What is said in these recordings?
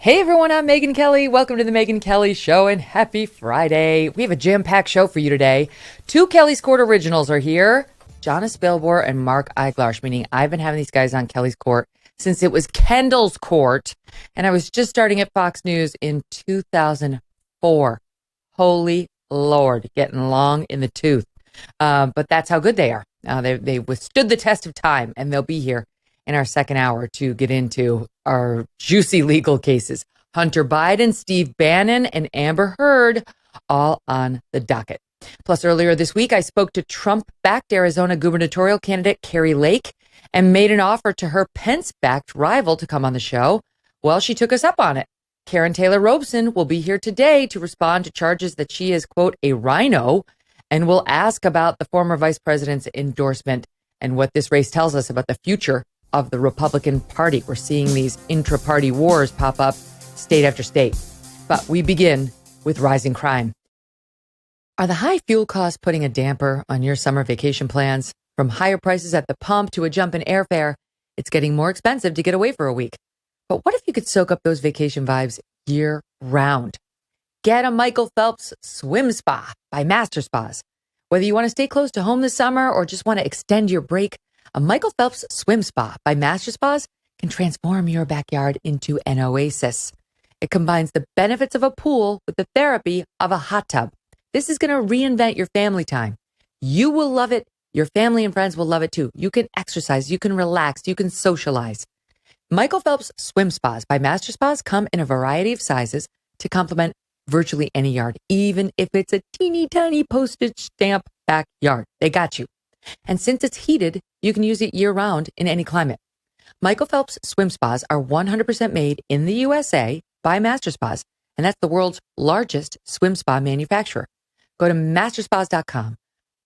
Hey everyone, I'm Megyn Kelly. Welcome to the Megyn Kelly Show and happy Friday. We have a jam-packed show for you today. Two Kelly's Court originals are here, Jonas Bilbor and Mark Eiglarsh, meaning I've been having these guys on Kelly's Court since it was Kendall's Court, and I was just starting at Fox News in 2004. Holy Lord, getting long in the tooth. But that's how good they are. They withstood the test of time, and they'll be here in our second hour to get into our juicy legal cases. Hunter Biden, Steve Bannon, and Amber Heard, all on the docket. Plus, earlier this week, I spoke to Trump-backed Arizona gubernatorial candidate Kari Lake and made an offer to her Pence-backed rival to come on the show. Well, she took us up on it. Karen Taylor Robeson will be here today to respond to charges that she is, quote, a rhino, and will ask about the former vice president's endorsement and what this race tells us about the future of the Republican Party. We're seeing these intra-party wars pop up state after state. But we begin with rising crime. Are the high fuel costs putting a damper on your summer vacation plans? From higher prices at the pump to a jump in airfare, it's getting more expensive to get away for a week. But what if you could soak up those vacation vibes year round? Get a Michael Phelps Swim Spa by Master Spas. Whether you want to stay close to home this summer or just want to extend your break, a Michael Phelps Swim Spa by Master Spas can transform your backyard into an oasis. It combines the benefits of a pool with the therapy of a hot tub. This is going to reinvent your family time. You will love it. Your family and friends will love it too. You can exercise, you can relax, you can socialize. Michael Phelps Swim Spas by Master Spas come in a variety of sizes to complement virtually any yard, even if it's a teeny tiny postage stamp backyard. They got you. And since it's heated, you can use it year-round in any climate. Michael Phelps Swim Spas are 100% made in the USA by Master Spas, and that's the world's largest swim spa manufacturer. Go to masterspas.com.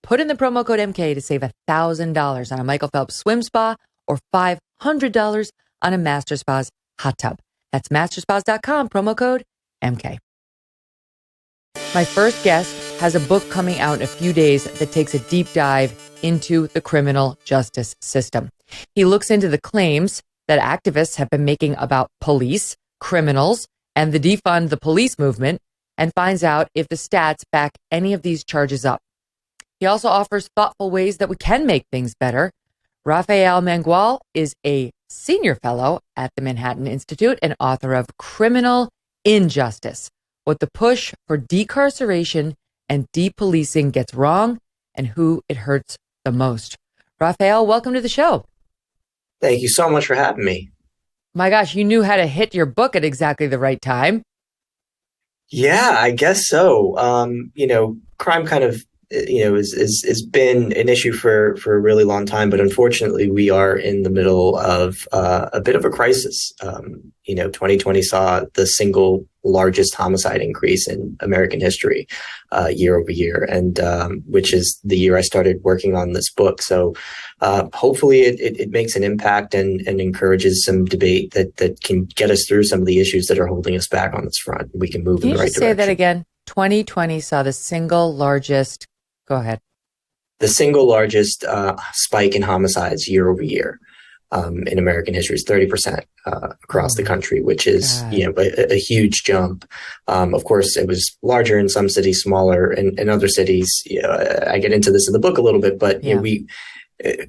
Put in the promo code MK to save $1,000 on a Michael Phelps Swim Spa or $500 on a Master Spas hot tub. That's masterspas.com, promo code MK. My first guest has a book coming out in a few days that takes a deep dive into the criminal justice system. He looks into the claims that activists have been making about police, criminals, and the Defund the Police movement, and finds out if the stats back any of these charges up. He also offers thoughtful ways that we can make things better. Rafael Mangual is a senior fellow at the Manhattan Institute and author of Criminal Injustice: What the Push for Decarceration and Depolicing Gets Wrong and Who It Hurts the Most. Rafael, welcome to the show. Thank you so much for having me. My gosh, you knew how to hit your book at exactly the right time. Yeah, I guess so. Crime kind of, is been an issue for a really long time, but unfortunately we are in the middle of a bit of a crisis. 2020 saw the single largest homicide increase in American history, year over year, and which is the year I started working on this book. So hopefully it makes an impact and encourages some debate that can get us through some of the issues that are holding us back on this front. We can move in the right direction. Can you just say that again? 2020 saw the single largest. Go ahead. The single largest spike in homicides year over year in American history is 30% across the country, which is a huge jump. Of course, it was larger in some cities, smaller in other cities. I get into this in the book a little bit, but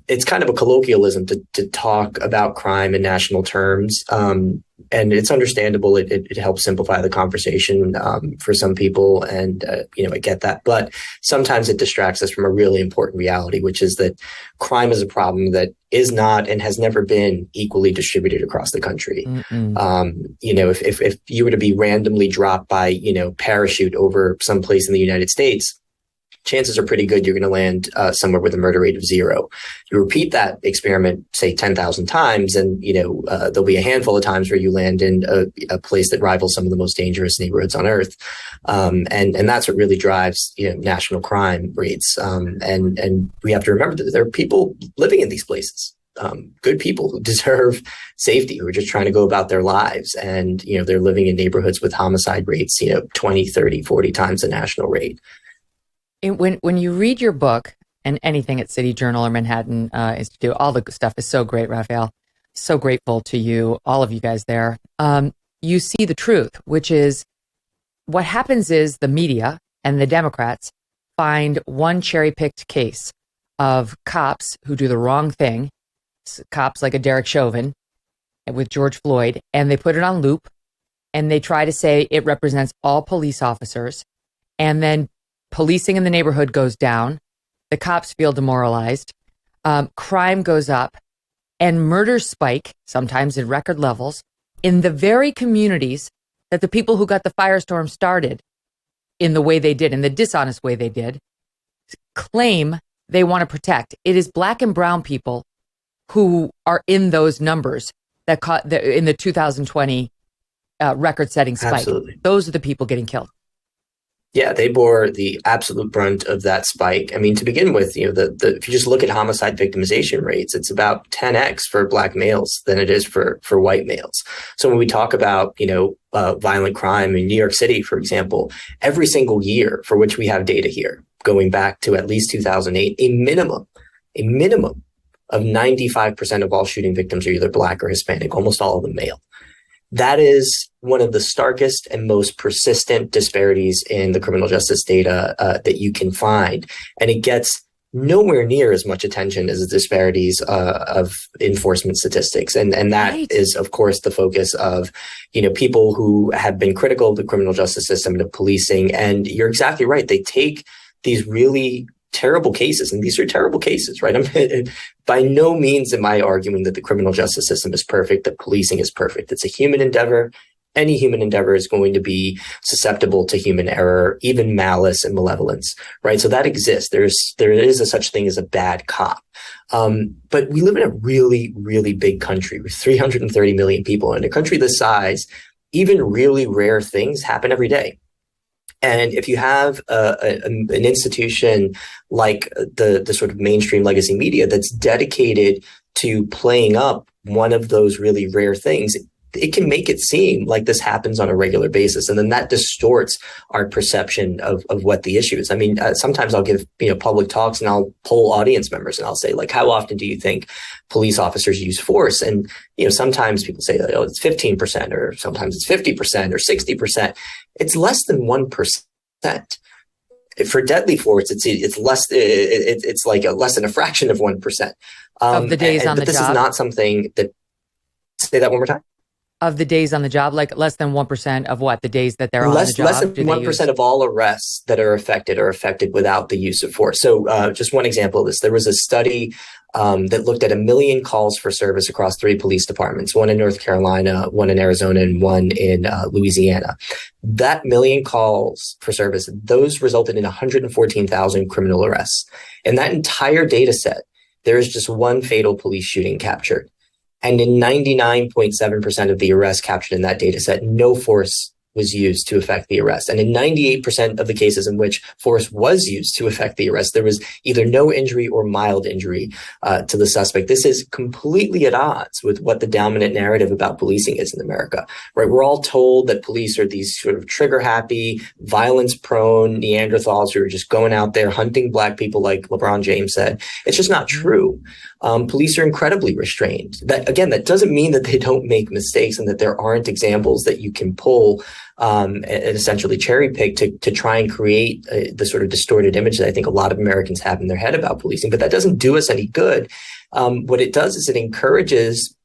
it's kind of a colloquialism to talk about crime in national terms. And it's understandable. It helps simplify the conversation for some people. And, I get that. But sometimes it distracts us from a really important reality, which is that crime is a problem that is not and has never been equally distributed across the country. If you were to be randomly dropped by, parachute over some place in the United States, chances are pretty good you're going to land somewhere with a murder rate of 0. You repeat that experiment, say 10,000 times, and there'll be a handful of times where you land in a place that rivals some of the most dangerous neighborhoods on earth, and that's what really drives national crime rates. And we have to remember that there are people living in these places. Good people who deserve safety, who are just trying to go about their lives, and they're living in neighborhoods with homicide rates 20, 30, 40 times the national rate. When you read your book, and anything at City Journal or Manhattan Institute, all the stuff is so great, Rafael. So grateful to you, all of you guys there. you see the truth, which is what happens is the media and the Democrats find one cherry-picked case of cops who do the wrong thing, cops like a Derek Chauvin with George Floyd, and they put it on loop, and they try to say it represents all police officers, and then policing in the neighborhood goes down, the cops feel demoralized, crime goes up, and murders spike, sometimes in record levels, in the very communities that the people who got the firestorm started in the way they did, in the dishonest way they did, claim they want to protect. It is Black and brown people who are in those numbers that caught in the 2020 record-setting spike. Absolutely. Those are the people getting killed. Yeah, they bore the absolute brunt of that spike. I mean, to begin with, you know, if you just look at homicide victimization rates, it's about 10x for Black males than it is for white males. So when we talk about, you know, violent crime in New York City, for example, every single year for which we have data here, going back to at least 2008, a minimum of 95% of all shooting victims are either Black or Hispanic, almost all of them male. That is one of the starkest and most persistent disparities in the criminal justice data that you can find. And it gets nowhere near as much attention as the disparities of enforcement statistics. And that right. is, of course, the focus of, you know, people who have been critical of the criminal justice system and of policing. And you're exactly right. They take these really terrible cases, and these are terrible cases, right? By no means am I arguing that the criminal justice system is perfect, that policing is perfect. It's a human endeavor. Any human endeavor is going to be susceptible to human error, even malice and malevolence, right? So that exists. There is a such thing as a bad cop. But we live in a really, really big country with 330 million people. In a country this size, even really rare things happen every day. And if you have an institution like the sort of mainstream legacy media that's dedicated to playing up one of those really rare things, it can make it seem like this happens on a regular basis. And then that distorts our perception of what the issue is. I mean, sometimes I'll give, you know, public talks and I'll poll audience members and I'll say, like, how often do you think police officers use force? And, you know, sometimes people say, oh, it's 15%, or sometimes it's 50% or 60%. It's less than 1%. For deadly force, it's less. It's like less than a fraction of 1% of the days on the job. But this is not something that. Say that one more time. Of the days on the job, like less than 1% of what? The days that they're on the job? Less than 1% of all arrests that are affected without the use of force. So just one example of this, there was a study that looked at 1 million calls for service across 3 police departments, one in North Carolina, one in Arizona, and one in Louisiana. That 1 million calls for service, those resulted in 114,000 criminal arrests. In that entire data set, there is just one fatal police shooting captured. And in 99.7% of the arrests captured in that data set, no force was used to effect the arrest. And in 98% of the cases in which force was used to effect the arrest, there was either no injury or mild injury to the suspect. This is completely at odds with what the dominant narrative about policing is in America, right? We're all told that police are these sort of trigger-happy, violence-prone Neanderthals who are just going out there hunting Black people, like LeBron James said. It's just not true. Police are incredibly restrained. That doesn't mean that they don't make mistakes and that there aren't examples that you can pull and essentially cherry pick to try and create the sort of distorted image that I think a lot of Americans have in their head about policing. But that doesn't do us any good. What it does is it encourages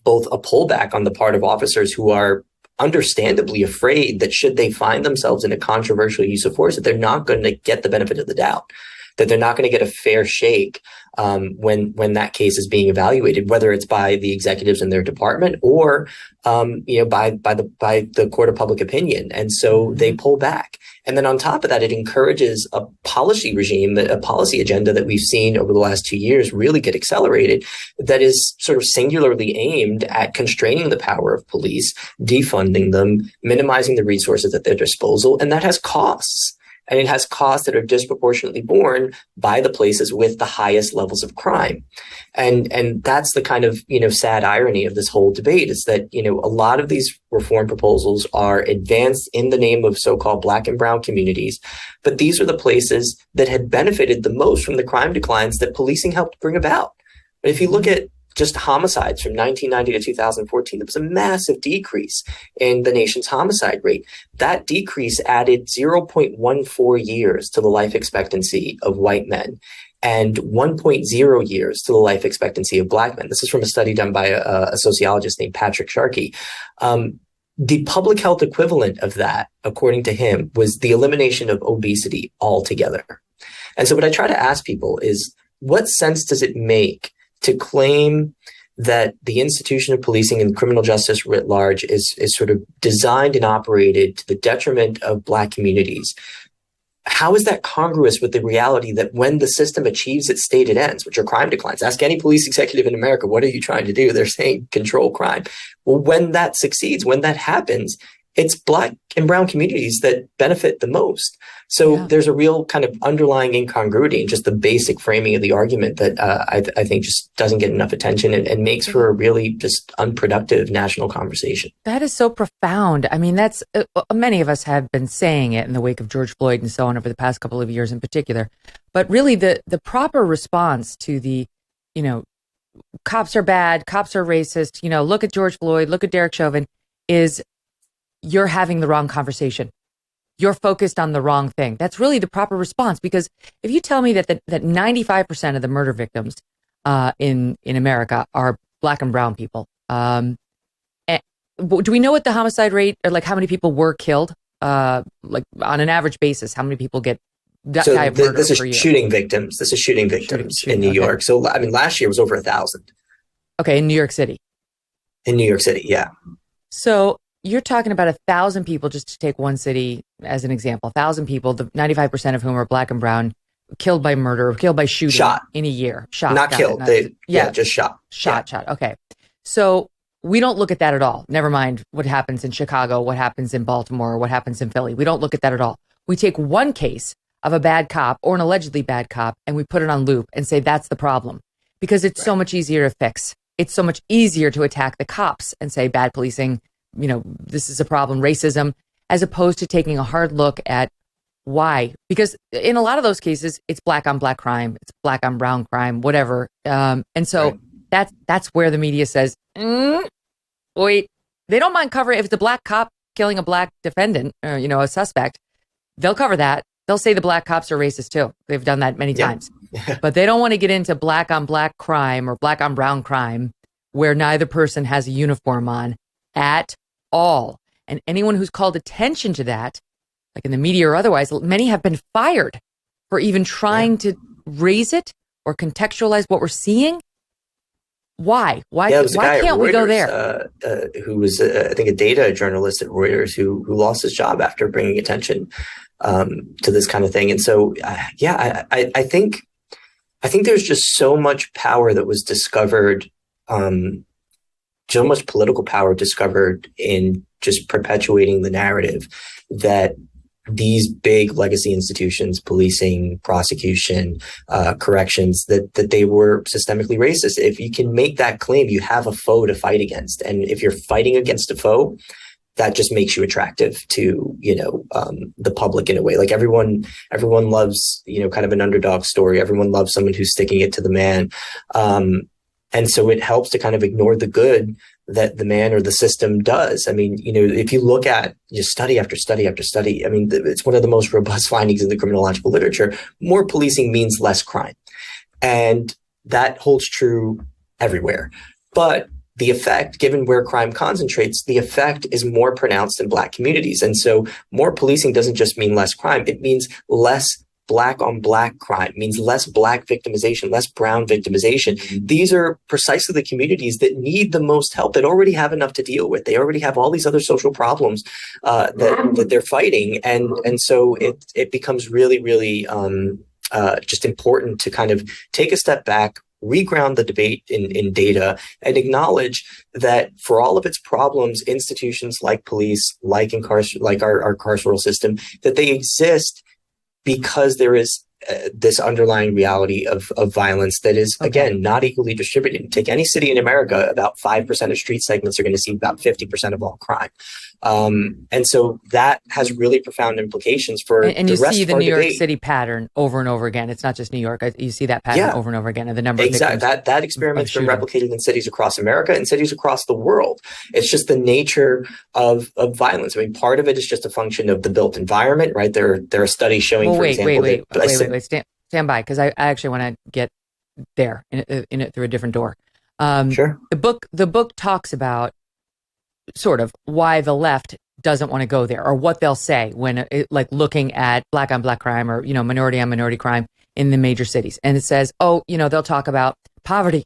both a pullback on the part of officers who are understandably afraid that should they find themselves in a controversial use of force, that they're not going to get the benefit of the doubt, that they're not going to get a fair shake when that case is being evaluated, whether it's by the executives in their department or by the court of public opinion. And so they pull back. And then on top of that, it encourages a policy regime, a policy agenda that we've seen over the last 2 years really get accelerated, that is sort of singularly aimed at constraining the power of police, defunding them, minimizing the resources at their disposal. And that has costs. And it has costs that are disproportionately borne by the places with the highest levels of crime. And that's the kind of, sad irony of this whole debate, is that, a lot of these reform proposals are advanced in the name of so-called Black and brown communities. But these are the places that had benefited the most from the crime declines that policing helped bring about. But if you look at just homicides from 1990 to 2014, there was a massive decrease in the nation's homicide rate. That decrease added 0.14 years to the life expectancy of white men and 1.0 years to the life expectancy of black men. This is from a study done by a sociologist named Patrick Sharkey. The public health equivalent of that, according to him, was the elimination of obesity altogether. And so what I try to ask people is, what sense does it make to claim that the institution of policing and criminal justice writ large is sort of designed and operated to the detriment of black communities? How is that congruous with the reality that when the system achieves its stated ends, which are crime declines? Ask any police executive in America, what are you trying to do? They're saying control crime. Well, when that succeeds, when that happens, it's black and brown communities that benefit the most. So there's a real kind of underlying incongruity in just the basic framing of the argument that I think just doesn't get enough attention and makes for a really just unproductive national conversation. That is so profound. I mean, that's many of us have been saying it in the wake of George Floyd and so on over the past couple of years in particular. But really the proper response to the, cops are bad, cops are racist, look at George Floyd, look at Derek Chauvin, is you're having the wrong conversation. You're focused on the wrong thing. That's really the proper response. Because if you tell me that 95% of the murder victims in America are black and brown people, do we know what the homicide rate, or like how many people were killed? Like on an average basis, how many people die of murder this is per year? Shooting victims. This is shooting victims in New York. So I mean, last year was over 1,000. Okay, in New York City. In New York City, yeah. So you're talking about 1,000 people, just to take one city as an example, 1,000 people, the 95% of whom are black and brown, killed by murder, killed by shooting in a year. Shot. Not killed. Just shot. Shot. Okay. So we don't look at that at all. Never mind what happens in Chicago, what happens in Baltimore, what happens in Philly. We don't look at that at all. We take one case of a bad cop or an allegedly bad cop and we put it on loop and say that's the problem, because it's so much easier to fix. It's so much easier to attack the cops and say bad policing, this is a problem, racism, as opposed to taking a hard look at why. Because in a lot of those cases, it's black on black crime, it's black on brown crime, whatever. And so that's where the media says, wait, they don't mind covering, if it's a black cop killing a black defendant, a suspect, they'll cover that. They'll say the black cops are racist too. They've done that many times. But they don't want to get into black on black crime or black on brown crime where neither person has a uniform on at all. And anyone who's called attention to that, like in the media or otherwise, many have been fired for even trying to raise it or contextualize what we're seeing. Why? Why can't we go there? Who was, I think, a data journalist at Reuters who lost his job after bringing attention to this kind of thing. And so, I think there's just so much power that was discovered, so much political power discovered in just perpetuating the narrative that these big legacy institutions, policing, prosecution, corrections, that they were systemically racist. If you can make that claim, you have a foe to fight against. And if you're fighting against a foe, that just makes you attractive to, the public in a way. Like everyone loves, kind of an underdog story. Everyone loves someone who's sticking it to the man. And so it helps to kind of ignore the good that the man or the system does. I mean, if you look at just study after study after study, I mean, it's one of the most robust findings in the criminological literature. More policing means less crime. And that holds true everywhere. But the effect, given where crime concentrates, the effect is more pronounced in Black communities. And so more policing doesn't just mean less crime. It means less Black on Black crime, means less Black victimization, less brown victimization. These are precisely the communities that need the most help, that already have enough to deal with. They already have all these other social problems that they're fighting. And so it becomes really, really just important to kind of take a step back, reground the debate in data, and acknowledge that for all of its problems, institutions like police, like our carceral system, that they exist because there is this underlying reality of violence that is, again, not equally distributed. Take any city in America, about 5% of street segments are going to see about 50% of all crime. And so that has really profound implications for and the you rest see of the our New York debate. City pattern over and over again. It's not just New York. You see that pattern over and over again, and the number of Exactly. victims That experiment's of been replicated in cities across America and cities across the world. It's just the nature of violence. I mean, part of it is just a function of the built environment, right? There are studies showing, Well, for example, wait. Stand by, because I actually want to get there in it through a different door. Sure. The book talks about sort of why the left doesn't want to go there, or what they'll say when like looking at black on black crime, or minority on minority crime in the major cities. And it says, they'll talk about poverty.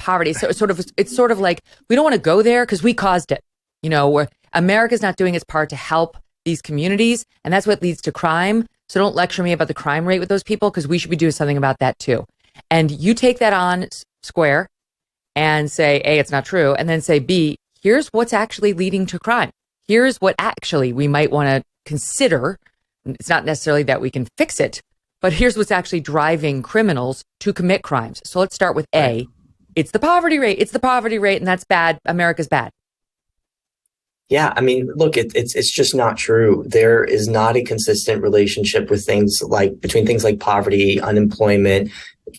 So it's sort of like, we don't want to go there because we caused it. Where America's not doing its part to help these communities, and that's what leads to crime. So don't lecture me about the crime rate with those people, because we should be doing something about that too. And you take that on square and say, A, it's not true, and then say, B, here's what's actually leading to crime. Here's what actually we might want to consider. It's not necessarily that we can fix it, but here's what's actually driving criminals to commit crimes. So let's start with A. It's the poverty rate. It's the poverty rate, and that's bad. America's bad. Yeah, I mean, look, it's just not true. There is not a consistent relationship between things like poverty, unemployment,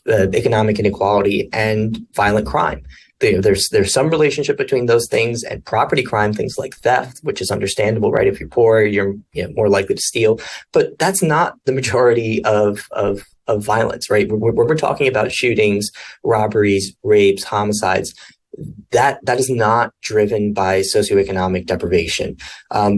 economic inequality, and violent crime. There's some relationship between those things and property crime, things like theft, which is understandable, right? If you're poor, you're more likely to steal. But that's not the majority of violence, right? When we're talking about shootings, robberies, rapes, homicides, that is not driven by socioeconomic deprivation.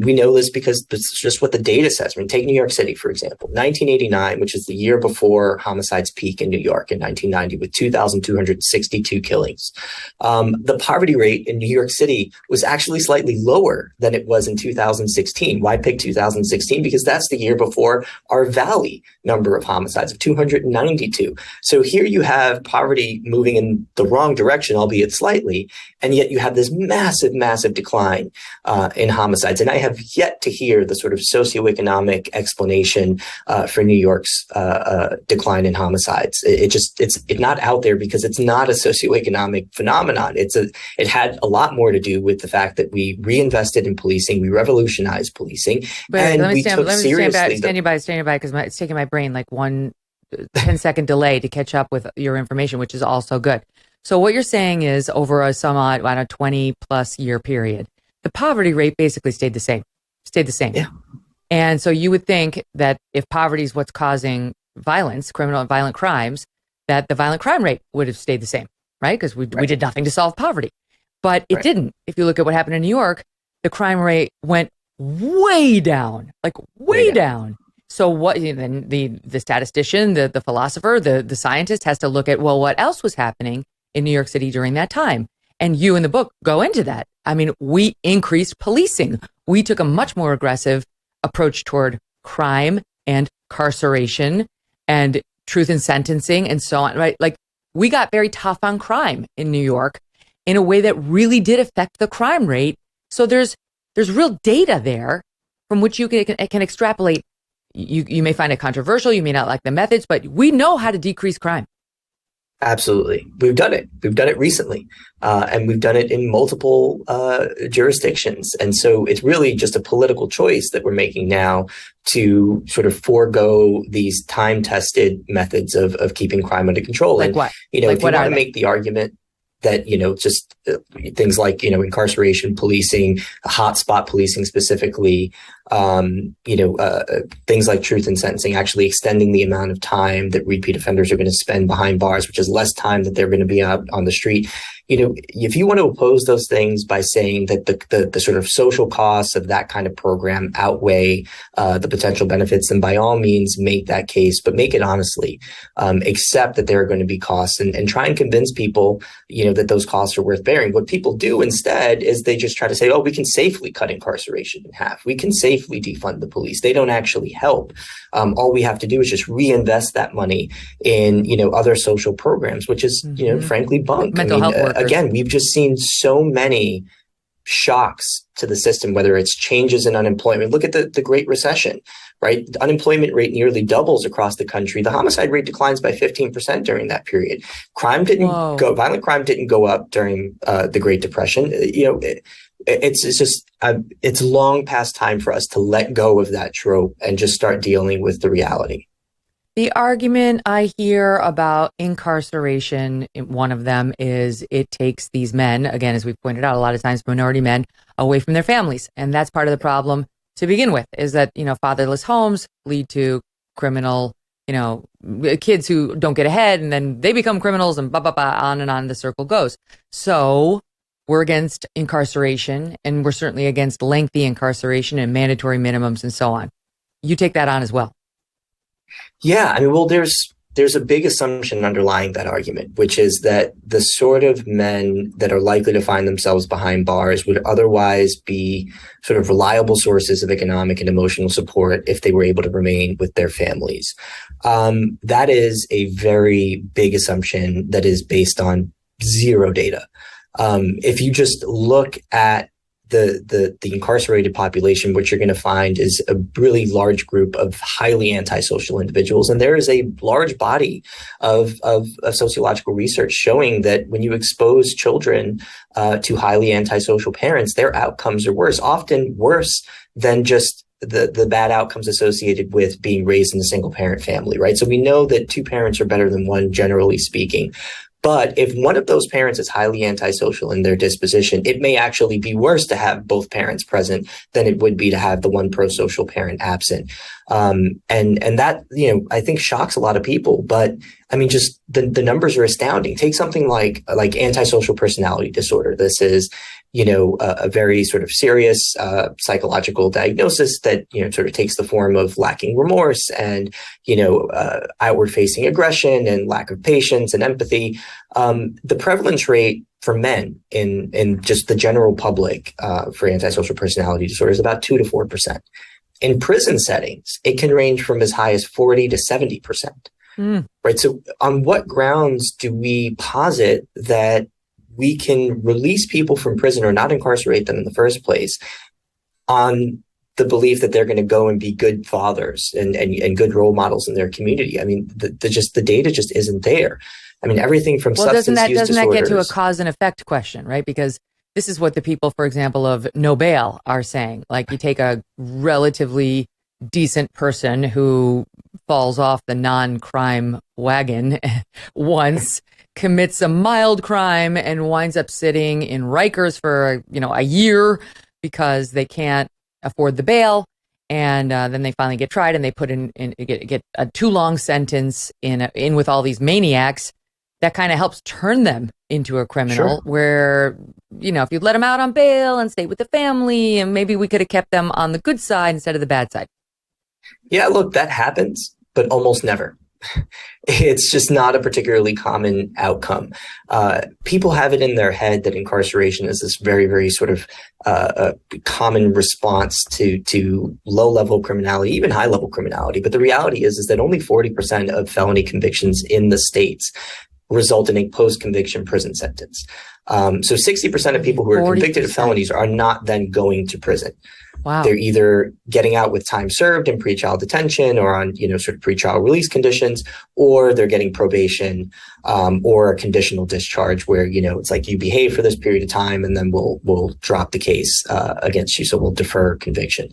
We know this because it's just what the data says. I mean, take New York City, for example, 1989, which is the year before homicides peak in New York in 1990, with 2,262 killings. The poverty rate in New York City was actually slightly lower than it was in 2016. Why pick 2016? Because that's the year before our Valley number of homicides of 292. So here you have poverty moving in the wrong direction, albeit slightly. And yet you have this massive decline in homicides. And I have yet to hear the sort of socioeconomic explanation for New York's decline in homicides. It's not out there because it's not a socioeconomic phenomenon. It had a lot more to do with the fact that we reinvested in policing, we revolutionized policing, and we took seriously. Stand by, because it's taking my brain like 10-second delay to catch up with your information, which is also good. So what you're saying is, over a 20 plus year period, the poverty rate basically stayed the same. Yeah. And so you would think that if poverty is what's causing violence, criminal and violent crimes, that the violent crime rate would have stayed the same, right? Because we did nothing to solve poverty. But it didn't. If you look at what happened in New York, the crime rate went way down, way down. So what then the statistician, the philosopher, the scientist has to look at, well, what else was happening in New York City during that time? And you in the book go into that. I mean, we increased policing. We took a much more aggressive approach toward crime and carceration and truth in sentencing and so on, right? Like, we got very tough on crime in New York in a way that really did affect the crime rate. So there's real data there from which you can extrapolate. You may find it controversial, you may not like the methods, but we know how to decrease crime. Absolutely. We've done it. We've done it recently. And we've done it in multiple jurisdictions. And so it's really just a political choice that we're making now to sort of forego these time-tested methods of keeping crime under control. Like and, what? If you want to make the argument that, just things like, incarceration policing, hotspot policing specifically, things like truth in sentencing, actually extending the amount of time that repeat offenders are going to spend behind bars, which is less time that they're going to be out on the street. If you want to oppose those things by saying that the sort of social costs of that kind of program outweigh the potential benefits, then by all means make that case, but make it honestly. Accept that there are going to be costs and try and convince people, that those costs are worth bearing. What people do instead is they just try to say, oh, we can safely cut incarceration in half. We can safely defund the police. They don't actually help. All we have to do is just reinvest that money in, other social programs, which is, frankly, bunk. Mental health workers. Again, we've just seen so many shocks to the system, whether it's changes in unemployment. Look at the Great Recession, right? The unemployment rate nearly doubles across the country. The homicide rate declines by 15% during that period. Violent crime didn't go up during the Great Depression. it's just it's long past time for us to let go of that trope and just start dealing with the reality. The argument I hear about incarceration, one of them is it takes these men, again, as we've pointed out, a lot of times minority men, away from their families. And that's part of the problem to begin with, is that, fatherless homes lead to criminal, kids who don't get ahead and then they become criminals and on and on the circle goes. So we're against incarceration, and we're certainly against lengthy incarceration and mandatory minimums and so on. You take that on as well. Yeah, I mean, well, there's a big assumption underlying that argument, which is that the sort of men that are likely to find themselves behind bars would otherwise be sort of reliable sources of economic and emotional support if they were able to remain with their families. That is a very big assumption that is based on zero data. If you just look at the incarcerated population, what you're going to find is a really large group of highly antisocial individuals. And there is a large body of sociological research showing that when you expose children to highly antisocial parents, their outcomes are worse, often worse than just the bad outcomes associated with being raised in a single parent family, right? So we know that two parents are better than one, generally speaking. But if one of those parents is highly antisocial in their disposition, it may actually be worse to have both parents present than it would be to have the one pro-social parent absent. And that, I think shocks a lot of people. But I mean, just the numbers are astounding. Take something like antisocial personality disorder. This is, a very sort of serious psychological diagnosis that, sort of takes the form of lacking remorse and, outward facing aggression and lack of patience and empathy. The prevalence rate for men in just the general public for antisocial personality disorder is about 2 to 4%. In prison settings, it can range from as high as 40 to 70%. Right. So on what grounds do we posit that we can release people from prison or not incarcerate them in the first place on the belief that they're going to go and be good fathers and good role models in their community? I mean, the data just isn't there. I mean, everything from substance use disorders. Doesn't that get to a cause and effect question, right? Because this is what the people, for example, of no bail are saying. Like, you take a relatively decent person who falls off the non-crime wagon once, commits a mild crime, and winds up sitting in Rikers for, a year because they can't afford the bail. And then they finally get tried and they put get a too long sentence in with all these maniacs. That kind of helps turn them into a criminal. Sure. Where, if you let them out on bail and stay with the family, and maybe we could have kept them on the good side instead of the bad side. Yeah, look, that happens, but almost never. It's just not a particularly common outcome. People have it in their head that incarceration is this very, very sort of common response to low-level criminality, even high-level criminality. But the reality is that only 40% of felony convictions in the states result in a post-conviction prison sentence. So 60% of people who are 40%. Convicted of felonies are not then going to prison. Wow. They're either getting out with time served in pretrial detention or on, sort of pretrial release conditions, or they're getting probation, or a conditional discharge where, it's like you behave for this period of time and then we'll drop the case, against you. So we'll defer conviction.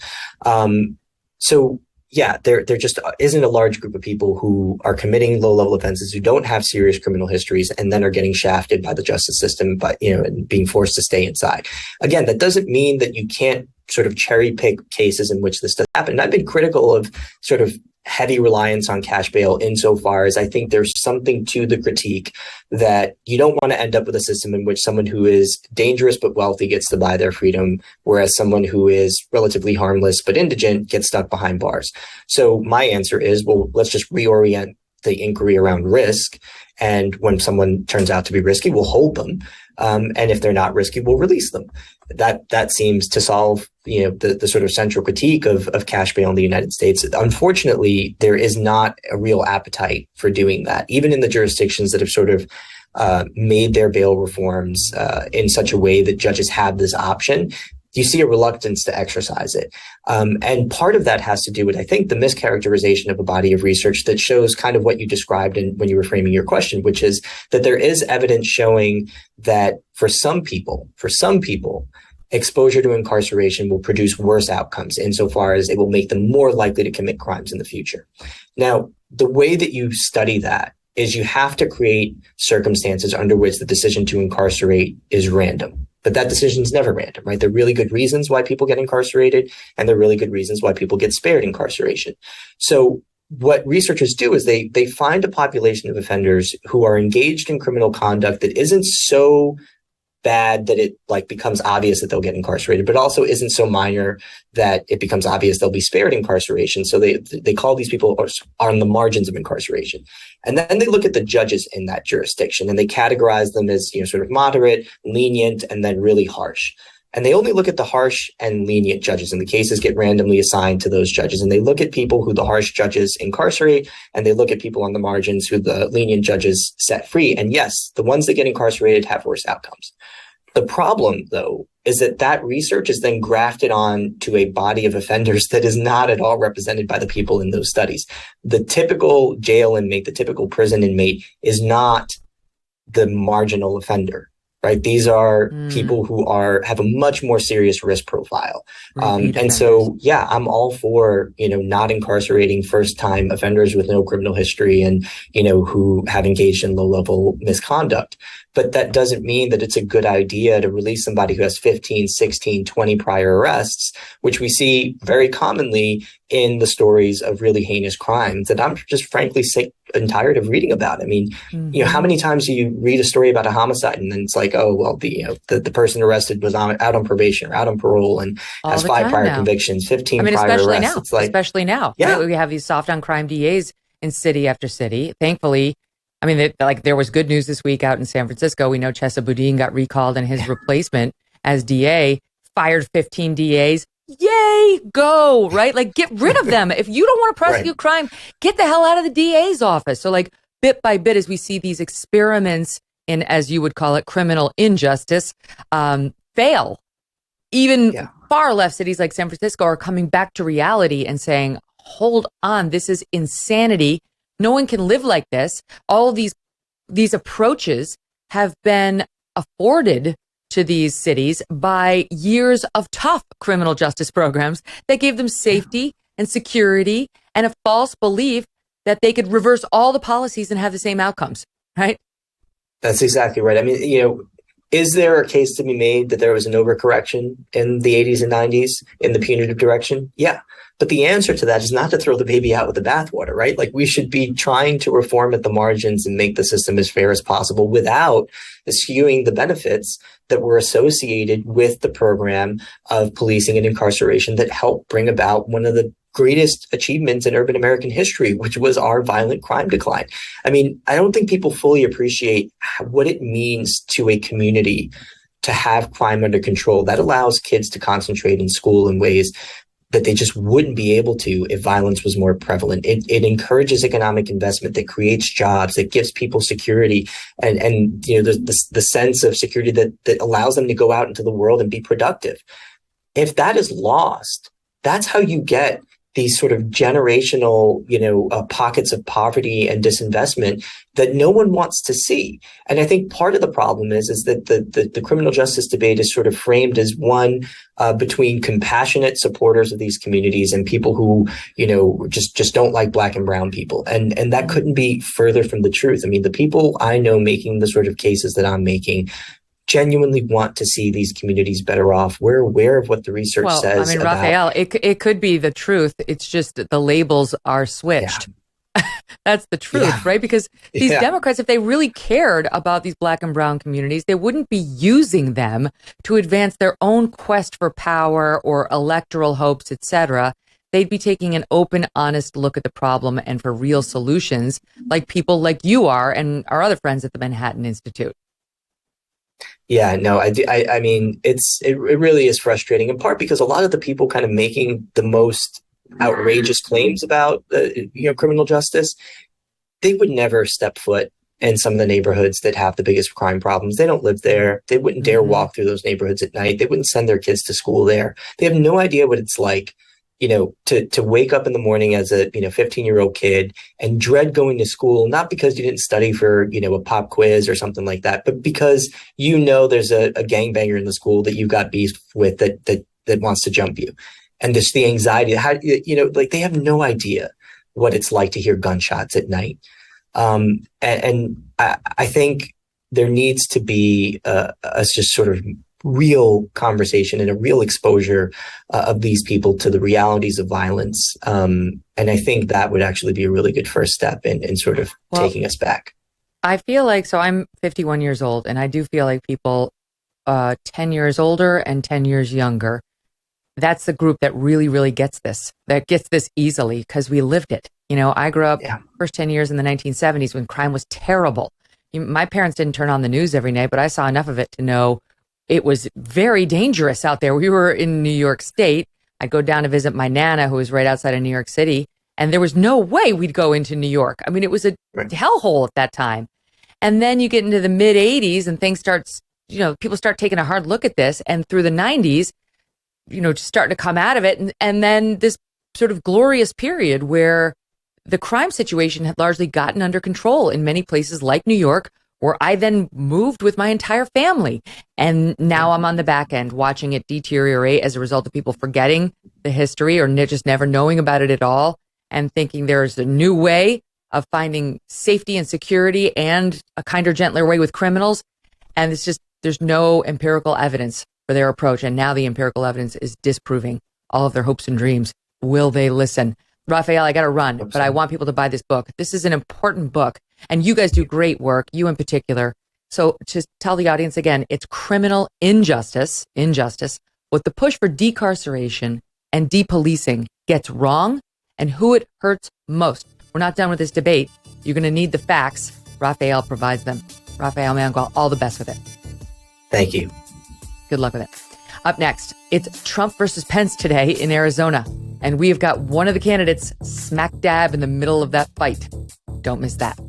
So yeah, there just isn't a large group of people who are committing low-level offenses, who don't have serious criminal histories, and then are getting shafted by the justice system, and being forced to stay inside. Again, that doesn't mean that you can't sort of cherry pick cases in which this does happen. I've been critical of sort of heavy reliance on cash bail insofar as I think there's something to the critique that you don't want to end up with a system in which someone who is dangerous but wealthy gets to buy their freedom, whereas someone who is relatively harmless but indigent gets stuck behind bars. So my answer is, well, let's just reorient the inquiry around risk. And when someone turns out to be risky, we'll hold them. And if they're not risky, we'll release them. That seems to solve, the sort of central critique of cash bail in the United States. Unfortunately, there is not a real appetite for doing that, even in the jurisdictions that have sort of made their bail reforms in such a way that judges have this option. You see a reluctance to exercise it. And part of that has to do with, I think, the mischaracterization of a body of research that shows kind of what you described when you were framing your question, which is that there is evidence showing that for some people, exposure to incarceration will produce worse outcomes insofar as it will make them more likely to commit crimes in the future. Now, the way that you study that is you have to create circumstances under which the decision to incarcerate is random. But that decision is never random, right? There are really good reasons why people get incarcerated, and there are really good reasons why people get spared incarceration. So what researchers do is they find a population of offenders who are engaged in criminal conduct that isn't so bad that it like becomes obvious that they'll get incarcerated, but also isn't so minor that it becomes obvious they'll be spared incarceration. So they call these people on the margins of incarceration. And then they look at the judges in that jurisdiction and they categorize them as, sort of moderate, lenient, and then really harsh. And they only look at the harsh and lenient judges, and the cases get randomly assigned to those judges. And they look at people who the harsh judges incarcerate, and they look at people on the margins who the lenient judges set free. And yes, the ones that get incarcerated have worse outcomes. The problem, though, is that research is then grafted on to a body of offenders that is not at all represented by the people in those studies. The typical jail inmate, the typical prison inmate is not the marginal offender. Right. These are people who have a much more serious risk profile. And so, yeah, I'm all for, not incarcerating first time offenders with no criminal history and, who have engaged in low level misconduct. But that doesn't mean that it's a good idea to release somebody who has 15, 16, 20 prior arrests, which we see very commonly in the stories of really heinous crimes that I'm just frankly sick and tired of reading about. I mean, how many times do you read a story about a homicide and then it's like, oh, well, the person arrested was out on probation or out on parole and has 5 prior convictions, 15 prior arrests. It's like, especially now. Yeah. Right? We have these soft on crime DAs in city after city. Thankfully, I mean, there was good news this week out in San Francisco. We know Chesa Boudin got recalled and his replacement as DA fired 15 DAs. Yay, go, right? Like, get rid of them. If you don't want to prosecute crime, get the hell out of the DA's office. So like bit by bit, as we see these experiments in, as you would call it, criminal injustice, fail. Even far left cities like San Francisco are coming back to reality and saying, hold on, this is insanity. No one can live like this. All of these approaches have been afforded to these cities by years of tough criminal justice programs that gave them safety and security and a false belief that they could reverse all the policies and have the same outcomes, right? That's exactly right. I mean, is there a case to be made that there was an overcorrection in the 80s and 90s in the punitive direction? Yeah. But the answer to that is not to throw the baby out with the bathwater, right? Like, we should be trying to reform at the margins and make the system as fair as possible without eschewing the benefits that were associated with the program of policing and incarceration that helped bring about one of the greatest achievements in urban American history, which was our violent crime decline. I mean, I don't think people fully appreciate what it means to a community to have crime under control. That allows kids to concentrate in school in ways that they just wouldn't be able to if violence was more prevalent. It encourages economic investment that creates jobs, that gives people security and the sense of security that allows them to go out into the world and be productive. If that is lost, that's how you get these sort of generational, pockets of poverty and disinvestment that no one wants to see. And I think part of the problem is that the criminal justice debate is sort of framed as one between compassionate supporters of these communities and people who, just don't like Black and brown people. And that couldn't be further from the truth. I mean, the people I know making the sort of cases that I'm making genuinely want to see these communities better off. We're aware of what the research says. I mean, Rafael, it could be the truth. It's just that the labels are switched. Yeah. That's the truth, right? Because these Democrats, if they really cared about these Black and brown communities, they wouldn't be using them to advance their own quest for power or electoral hopes, etc. They'd be taking an open, honest look at the problem and for real solutions, like people like you are and our other friends at the Manhattan Institute. Yeah, no, I mean, it really is frustrating, in part because a lot of the people kind of making the most outrageous claims about criminal justice, they would never step foot in some of the neighborhoods that have the biggest crime problems. They don't live there. They wouldn't dare walk through those neighborhoods at night. They wouldn't send their kids to school there. They have no idea what it's like, to wake up in the morning as a 15-year-old kid and dread going to school, not because you didn't study for a pop quiz or something like that, but because there's a gangbanger in the school that you got beef with that wants to jump you, and just the anxiety. How like they have no idea what it's like to hear gunshots at night. And I think there needs to be a just sort of real conversation and a real exposure of these people to the realities of violence. And I think that would actually be a really good first step in sort of taking us back. I feel like, so I'm 51 years old, and I do feel like people 10 years older and 10 years younger, that's the group that really, really gets this easily because we lived it. I grew up first 10 years in the 1970s when crime was terrible. My parents didn't turn on the news every night, but I saw enough of it to know it was very dangerous out there. We were in New York State. I'd go down to visit my Nana, who was right outside of New York City, and there was no way we'd go into New York. I mean, it was a hellhole at that time. And then you get into the mid 80s and things start, people start taking a hard look at this. And through the 90s, just starting to come out of it. And then this sort of glorious period where the crime situation had largely gotten under control in many places like New York, where I then moved with my entire family. And now I'm on the back end watching it deteriorate as a result of people forgetting the history or just never knowing about it at all and thinking there's a new way of finding safety and security and a kinder, gentler way with criminals. And it's just, there's no empirical evidence for their approach. And now the empirical evidence is disproving all of their hopes and dreams. Will they listen? Rafael, I got to run, but I want people to buy this book. This is an important book. And you guys do great work, you in particular. So just tell the audience again, it's Criminal Injustice, what the push for decarceration and depolicing gets wrong and who it hurts most. We're not done with this debate. You're going to need the facts. Rafael provides them. Rafael Mangual, all the best with it. Thank you. Good luck with it. Up next, it's Trump versus Pence today in Arizona. And we've got one of the candidates smack dab in the middle of that fight. Don't miss that.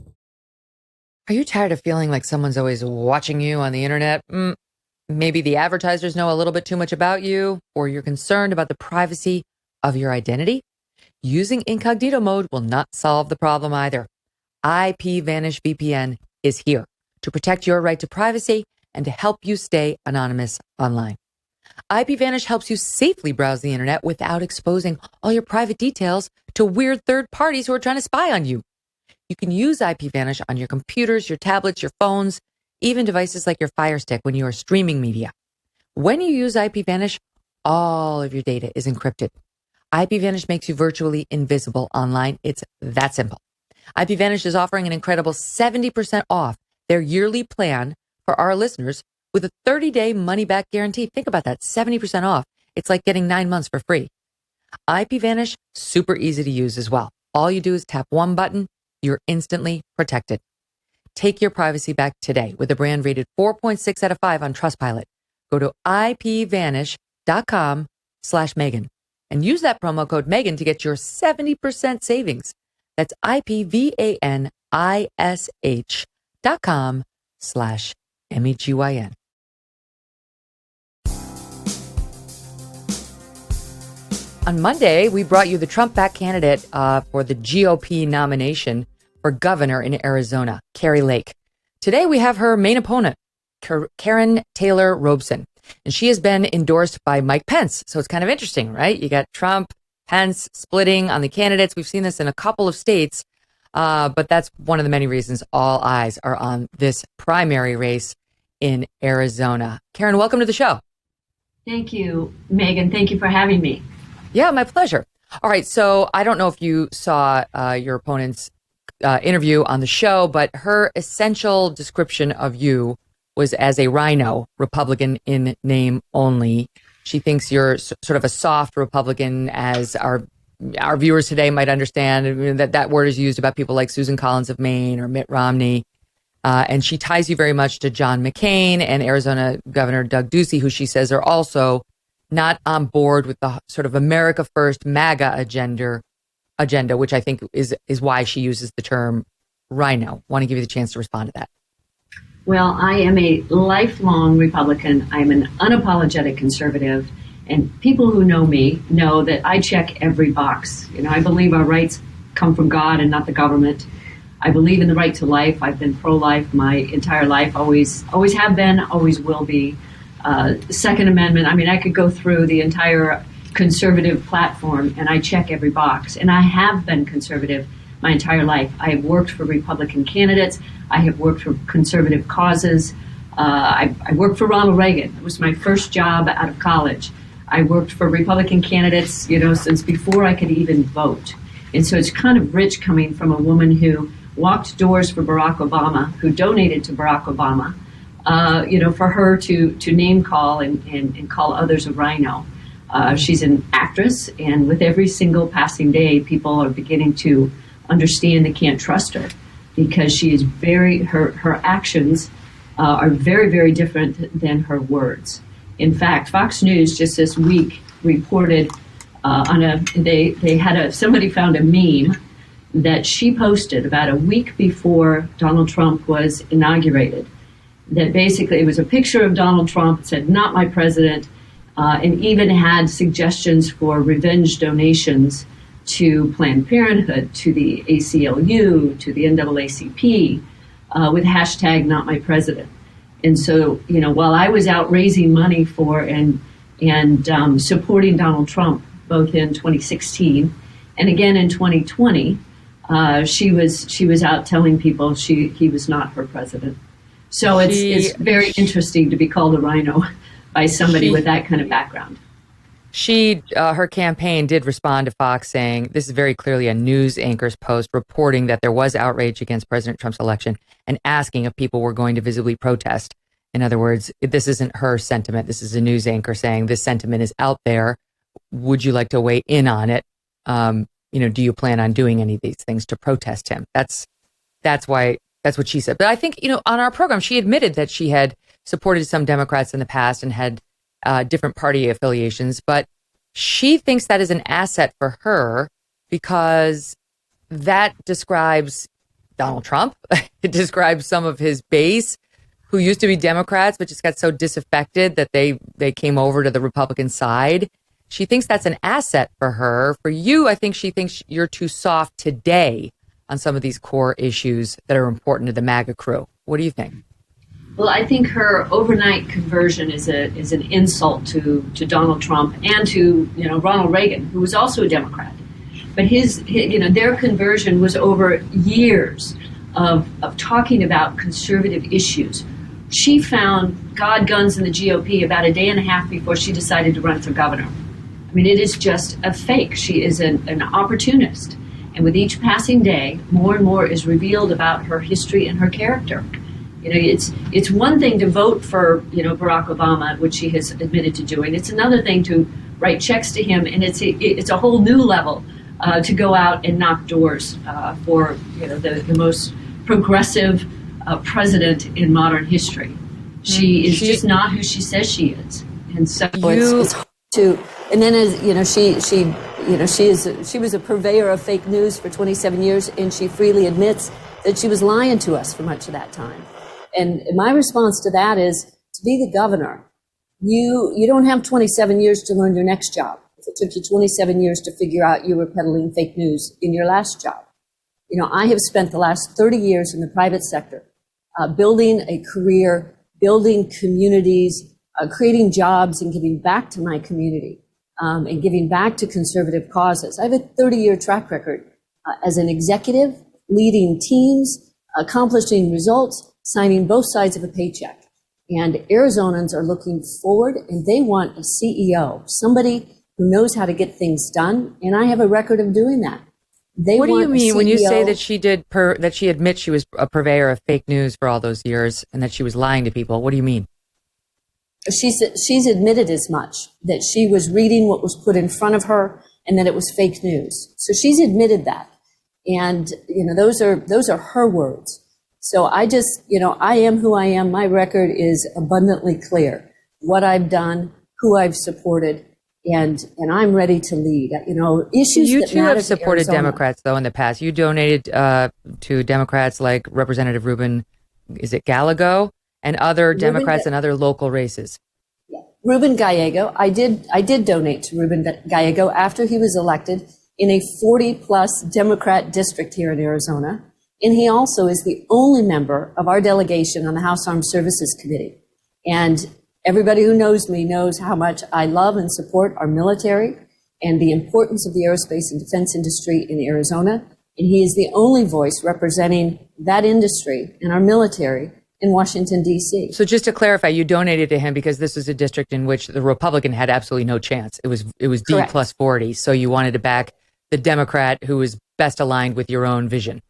Are you tired of feeling like someone's always watching you on the internet? Maybe the advertisers know a little bit too much about you, or you're concerned about the privacy of your identity? Using incognito mode will not solve the problem either. Ipvanishvpn is here to protect your right to privacy and to help you stay anonymous online. IPVanish helps you safely browse the internet without exposing all your private details to weird third parties who are trying to spy on you. You can use IPVanish on your computers, your tablets, your phones, even devices like your Fire Stick when you are streaming media. When you use IPVanish, all of your data is encrypted. IPVanish makes you virtually invisible online. It's that simple. IPVanish is offering an incredible 70% off their yearly plan for our listeners with a 30-day money-back guarantee. Think about that, 70% off. It's like getting 9 months for free. IPVanish, super easy to use as well. All you do is tap one button. You're instantly protected. Take your privacy back today with a brand rated 4.6 out of 5 on Trustpilot. Go to ipvanish.com/Megyn and use that promo code Megyn to get your 70% savings. That's ipvanish.com/Megyn. On Monday, we brought you the Trump-backed candidate for the GOP nomination for governor in Arizona, Kari Lake. Today, we have her main opponent, Karrin Taylor Robson, and she has been endorsed by Mike Pence. So it's kind of interesting, right? You got Trump, Pence splitting on the candidates. We've seen this in a couple of states, but that's one of the many reasons all eyes are on this primary race in Arizona. Karrin, welcome to the show. Thank you, Megyn. Thank you for having me. Yeah, my pleasure. All right. So I don't know if you saw your opponent's interview on the show, but her essential description of you was as a rhino Republican in name only. She thinks you're sort of a soft Republican, as our viewers today might understand. That word is used about people like Susan Collins of Maine or Mitt Romney. And she ties you very much to John McCain and Arizona Governor Doug Ducey, who she says are also not on board with the sort of America First MAGA agenda, which I think is why she uses the term rhino. Want to give you the chance to respond to that. Well, I am a lifelong Republican. I'm an unapologetic conservative, And people who know me know that I check every box. I believe our rights come from God and not the government. I believe in the right to life. I've been pro-life my entire life, always have been, always will be. Second Amendment, I could go through the entire conservative platform and I check every box. And I have been conservative my entire life. I have worked for Republican candidates. I have worked for conservative causes. I worked for Ronald Reagan. It was my first job out of college. I worked for Republican candidates, since before I could even vote. And so it's kind of rich coming from a woman who walked doors for Barack Obama, who donated to Barack Obama, for her to name call and call others a rhino. She's an actress, and with every single passing day, people are beginning to understand they can't trust her because she is her actions are very, very different than her words. In fact, Fox News just this week reported somebody found a meme that she posted about a week before Donald Trump was inaugurated. That basically it was a picture of Donald Trump, it said, "Not my president," and even had suggestions for revenge donations to Planned Parenthood, to the ACLU, to the NAACP, with hashtag "Not my president." And so, while I was out raising money for and supporting Donald Trump, both in 2016 and again in 2020, she was out telling people he was not her president. So it's very interesting to be called a rhino by somebody with that kind of background. Her campaign did respond to Fox saying, this is very clearly a news anchor's post reporting that there was outrage against President Trump's election and asking if people were going to visibly protest. In other words, this isn't her sentiment. This is a news anchor saying this sentiment is out there. Would you like to weigh in on it? Do you plan on doing any of these things to protest him? That's what she said. But I think, on our program, she admitted that she had supported some Democrats in the past and had different party affiliations, but she thinks that is an asset for her because that describes Donald Trump. It describes some of his base who used to be Democrats, but just got so disaffected that they came over to the Republican side. She thinks that's an asset for her. For you, I think she thinks you're too soft today on some of these core issues that are important to the MAGA crew. What do you think? Well, I think her overnight conversion is an insult to Donald Trump and to Ronald Reagan, who was also a Democrat. But their conversion was over years of talking about conservative issues. She found God, guns, and the GOP about a day and a half before she decided to run for governor. It is just a fake. She is an opportunist. And with each passing day, more and more is revealed about her history and her character. It's one thing to vote for, Barack Obama, which she has admitted to doing. It's another thing to write checks to him, and it's a whole new level to go out and knock doors for the most progressive president in modern history. She is just not who she says she is, and so it's hard to. And then, as she was a purveyor of fake news for 27 years, and she freely admits that she was lying to us for much of that time. And my response to that is, to be the governor, you don't have 27 years to learn your next job. If it took you 27 years to figure out you were peddling fake news in your last job. I have spent the last 30 years in the private sector building a career, building communities, creating jobs, and giving back to my community and giving back to conservative causes. I have a 30-year track record as an executive, leading teams, accomplishing results, signing both sides of a paycheck. And Arizonans are looking forward, and they want a CEO, somebody who knows how to get things done. And I have a record of doing that. What do you mean when you say that that she admits she was a purveyor of fake news for all those years and that she was lying to people? What do you mean? She's admitted as much, that she was reading what was put in front of her and that it was fake news. So she's admitted that. And, those are her words. So I just, I am who I am. My record is abundantly clear. What I've done, who I've supported, and I'm ready to lead. Issues you that too matter have supported Arizona. Democrats, though, in the past. You donated to Democrats like Representative Ruben, is it Gallego, and other Democrats in other local races. Yeah, Ruben Gallego, I did donate to Ruben Gallego after he was elected in a 40-plus Democrat district here in Arizona. And he also is the only member of our delegation on the House Armed Services Committee. And everybody who knows me knows how much I love and support our military and the importance of the aerospace and defense industry in Arizona. And he is the only voice representing that industry and our military in Washington, D.C. So just to clarify, you donated to him because this was a district in which the Republican had absolutely no chance. It was D Correct. plus 40. So you wanted to back the Democrat who was best aligned with your own vision.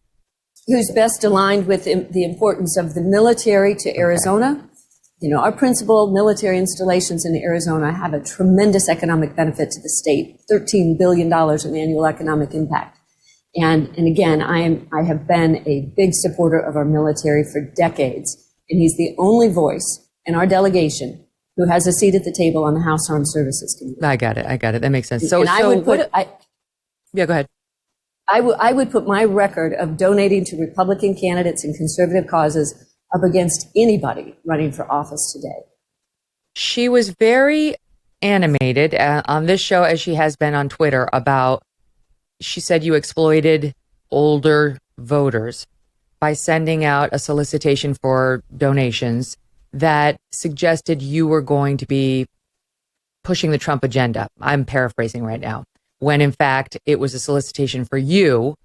Who's best aligned with the importance of the military to Arizona. You know, our principal military installations in Arizona have a tremendous economic benefit to the state, $13 billion in annual economic impact. And again, I have been a big supporter of our military for decades, and he's the only voice in our delegation who has a seat at the table on the House Armed Services Committee. I got it. That makes sense. So, and I would put, yeah, go ahead. I would put my record of donating to Republican candidates and conservative causes up against anybody running for office today. She was very animated on this show, as she has been on Twitter, about, she said you exploited older voters by sending out a solicitation for donations that suggested you were going to be pushing the Trump agenda. I'm paraphrasing right now, when in fact it was a solicitation for you.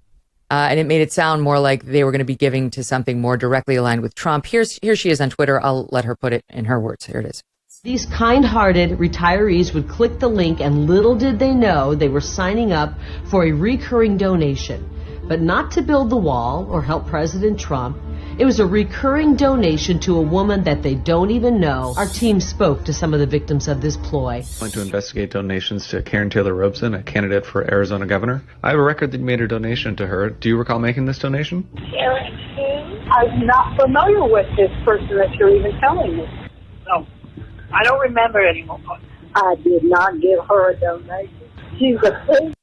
And it made it sound more like they were going to be giving to something more directly aligned with Trump. Here she is on Twitter. I'll let her put it in her words. Here it is. These kind-hearted retirees would click the link, and little did they know they were signing up for a recurring donation. But not to build the wall or help President Trump. It was a recurring donation to a woman that they don't even know. Our team spoke to some of the victims of this ploy. I'm going to investigate donations to Karen Taylor Robeson, a candidate for Arizona governor. I have a record that you made a donation to her. Do you recall making this donation? I'm not familiar with this person that you're even telling me. No, I don't remember anymore. I did not give her a donation. She's a pig.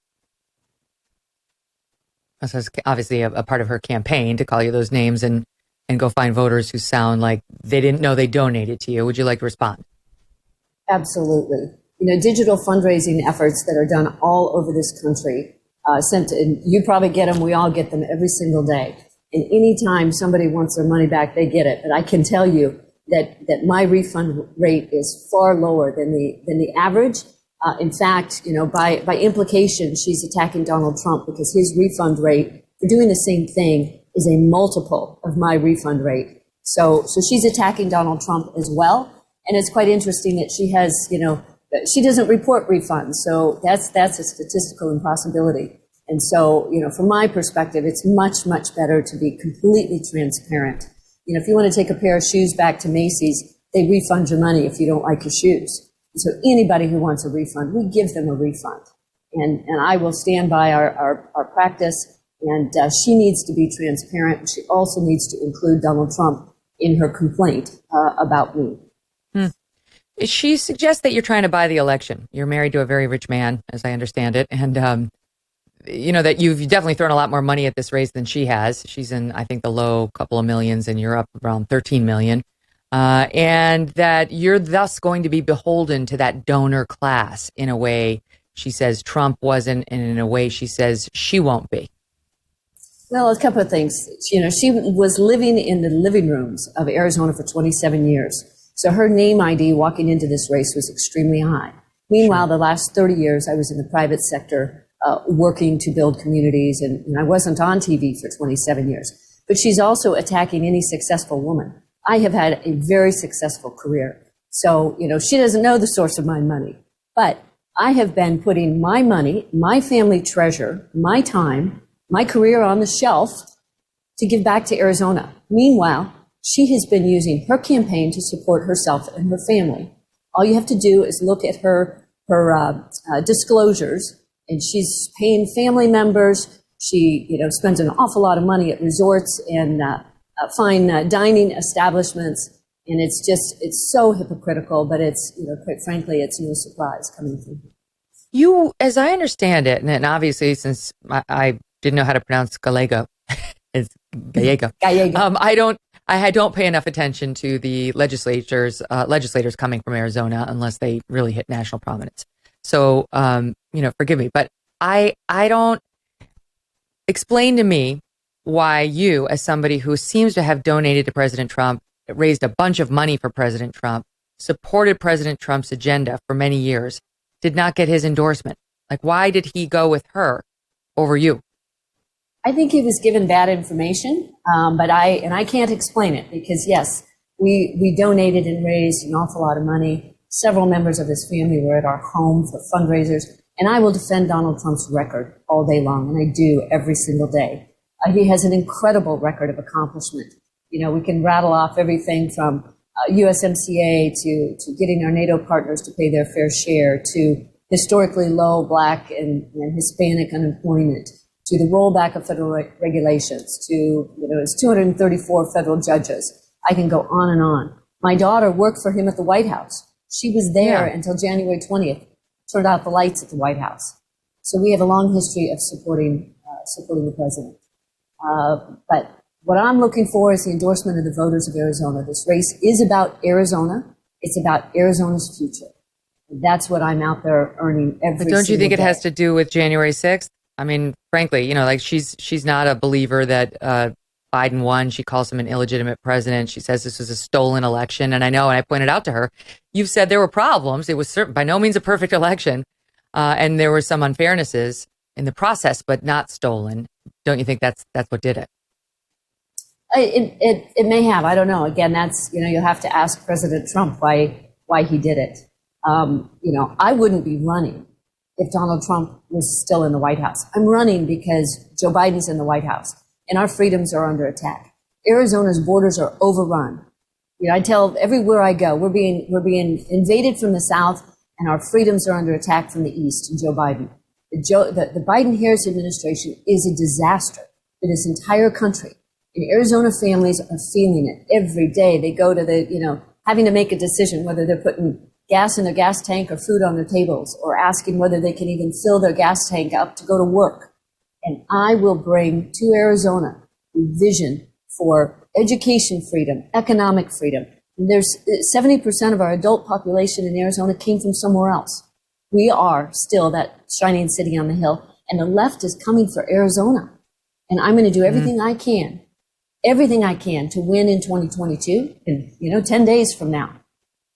So it's obviously a part of her campaign to call you those names and go find voters who sound like they didn't know they donated to you. Would you like to respond? Absolutely. You know, digital fundraising efforts that are done all over this country, and you probably get them, we all get them every single day. And anytime somebody wants their money back, they get it. But I can tell you that my refund rate is far lower than the average. In fact, you know, by implication, she's attacking Donald Trump because his refund rate for doing the same thing is a multiple of my refund rate. So she's attacking Donald Trump as well. And it's quite interesting that she has, you know, she doesn't report refunds. So that's a statistical impossibility. And so, you know, from my perspective, it's much, much better to be completely transparent. You know, if you want to take a pair of shoes back to Macy's, they refund your money if you don't like your shoes. So anybody who wants a refund, we give them a refund. And I will stand by our practice. And she needs to be transparent. She also needs to include Donald Trump in her complaint about me. She suggests that you're trying to buy the election. You're married to a very rich man, as I understand it. And, you know, that you've definitely thrown a lot more money at this race than she has. She's in, I think, the low couple of millions, and you're up around 13 million. And that you're thus going to be beholden to that donor class in a way she says Trump wasn't, and in a way she says she won't be. Well, a couple of things. You know, she was living in the living rooms of Arizona for 27 years. So her name ID walking into this race was extremely high. Meanwhile, the last 30 years, I was in the private sector working to build communities, and I wasn't on TV for 27 years. But she's also attacking any successful woman. I have had a very successful career. So, you know, she doesn't know the source of my money. But I have been putting my money, my family treasure, my time, my career on the shelf to give back to Arizona. Meanwhile, she has been using her campaign to support herself and her family. All you have to do is look at her disclosures, and she's paying family members. She, you know, spends an awful lot of money at resorts and fine dining establishments, and it's so hypocritical. But it's, you know, quite frankly, it's no surprise coming from her. You, as I understand it, and obviously since I didn't know how to pronounce Gallego. It's Gallego. Gallego. I don't pay enough attention to the legislators coming from Arizona unless they really hit national prominence. So, forgive me, but I don't explain to me why you, as somebody who seems to have donated to President Trump, raised a bunch of money for President Trump, supported President Trump's agenda for many years, did not get his endorsement. Like, why did he go with her over you? I think he was given bad information, but I can't explain it because, yes, we donated and raised an awful lot of money. Several members of his family were at our home for fundraisers, and I will defend Donald Trump's record all day long, and I do every single day. He has an incredible record of accomplishment. We can rattle off everything from USMCA to getting our NATO partners to pay their fair share, to historically low Black and Hispanic unemployment, to the rollback of federal regulations, to his 234 federal judges. I can go on and on. My daughter worked for him at the White House. She was there until January 20th, turned out the lights at the White House. So we have a long history of supporting the president. But what I'm looking for is the endorsement of the voters of Arizona. This race is about Arizona. It's about Arizona's future. That's what I'm out there earning every But don't you think it day. has to do with January 6th? I mean, frankly, she's not a believer that Biden won. She calls him an illegitimate president. She says this was a stolen election. And I know, and I pointed out to her, you've said there were problems. It was by no means a perfect election. And there were some unfairnesses in the process, but not stolen. Don't you think that's what did it? It may have. I don't know. Again, that's, you'll have to ask President Trump why he did it. I wouldn't be running if Donald Trump was still in the White House. I'm running because Joe Biden's in the White House and our freedoms are under attack. Arizona's borders are overrun. I tell everywhere I go, we're being invaded from the south and our freedoms are under attack from the east and Joe Biden. The Biden-Harris administration is a disaster for this entire country. And Arizona families are feeling it every day. They go to having to make a decision whether they're putting gas in their gas tank or food on their tables, or asking whether they can even fill their gas tank up to go to work. And I will bring to Arizona a vision for education freedom, economic freedom. And there's 70% of our adult population in Arizona came from somewhere else. We are still that shining city on the hill, and the left is coming for Arizona. And I'm going to do everything I can to win in 2022, in 10 days from now.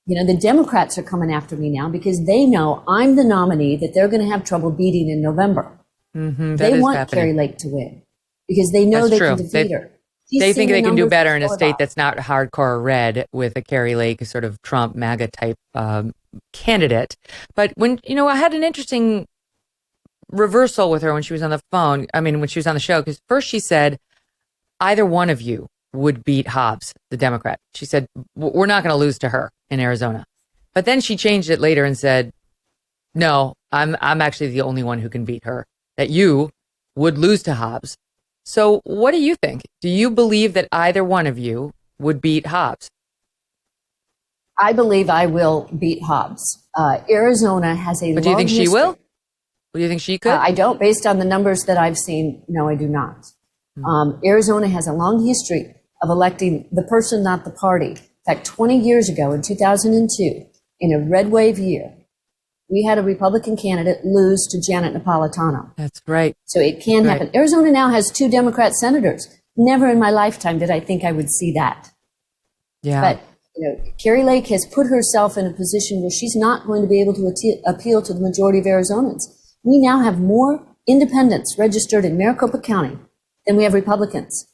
The Democrats are coming after me now because they know I'm the nominee that they're going to have trouble beating in November. Mm-hmm, they want Kari Lake to win because they know they can defeat her. They think they can do better in a state that's not hardcore red with a Kari Lake sort of Trump MAGA type candidate. But when, I had an interesting reversal with her when she was on the phone. I mean, when she was on the show, because first she said, either one of you would beat Hobbs, the Democrat. She said, we're not going to lose to her in Arizona. But then she changed it later and said, no, I'm actually the only one who can beat her, that you would lose to Hobbs. So what do you think? Do you believe that either one of you would beat Hobbs? I believe I will beat Hobbs. Arizona has a But do you think she will? Do you think she could? I don't. Based on the numbers that I've seen, no, I do not. Arizona has a long history of electing the person, not the party. In fact, 20 years ago, in 2002, in a red wave year, we had a Republican candidate lose to Janet Napolitano. That's right. So it can happen. Arizona now has 2 Democrat senators. Never in my lifetime did I think I would see that. Yeah. But Kari Lake has put herself in a position where she's not going to be able to appeal to the majority of Arizonans. We now have more independents registered in Maricopa County than we have Republicans,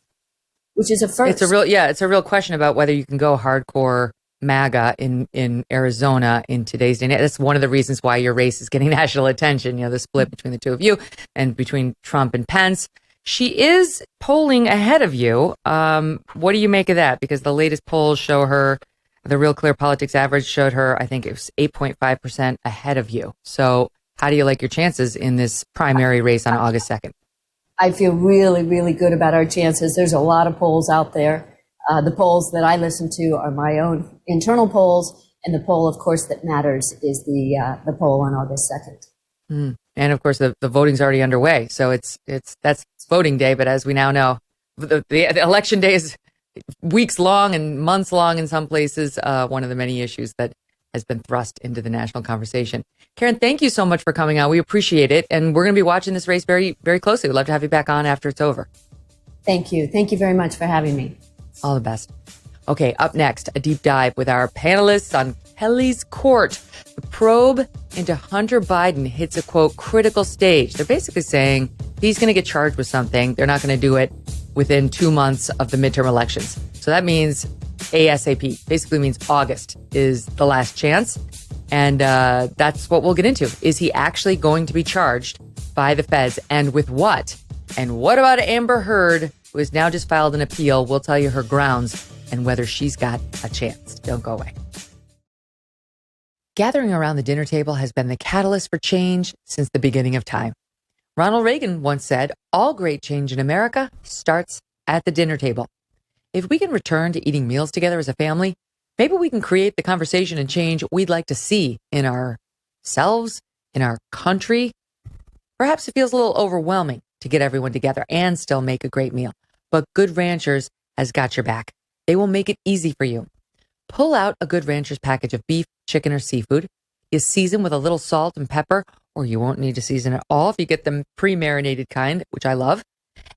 which is a first. It's a real question about whether you can go hardcore MAGA in Arizona in today's day. That's one of the reasons why your race is getting national attention. The split between the two of you and between Trump and Pence. She is polling ahead of you. What do you make of that? Because the latest polls show her, the Real Clear Politics average showed her, I think it was 8.5% ahead of you. So how do you like your chances in this primary race on August 2nd? I feel really, really good about our chances. There's a lot of polls out there. The polls that I listen to are my own internal polls, and the poll, of course, that matters is the poll on August 2nd. And of course, the voting's already underway. So that's voting day. But as we now know, the election day is weeks long and months long in some places, one of the many issues that has been thrust into the national conversation. Karen, thank you so much for coming on. We appreciate it. And we're going to be watching this race very, very closely. We'd love to have you back on after it's over. Thank you. Thank you very much for having me. All the best. Okay, up next, a deep dive with our panelists on Kelly's Court. The probe into Hunter Biden hits a, quote, critical stage. They're basically saying he's going to get charged with something. They're not going to do it within 2 months of the midterm elections. So that means ASAP. Basically means August is the last chance. And that's what we'll get into. Is he actually going to be charged by the feds, and with what? And what about Amber Heard, who has now just filed an appeal? We'll tell you her grounds and whether she's got a chance. Don't go away. Gathering around the dinner table has been the catalyst for change since the beginning of time. Ronald Reagan once said, all great change in America starts at the dinner table. If we can return to eating meals together as a family, maybe we can create the conversation and change we'd like to see in ourselves, in our country. Perhaps it feels a little overwhelming to get everyone together and still make a great meal. But Good Ranchers has got your back. They will make it easy for you. Pull out a Good Ranchers package of beef, chicken, or seafood. You season with a little salt and pepper, or you won't need to season at all if you get the pre-marinated kind, which I love.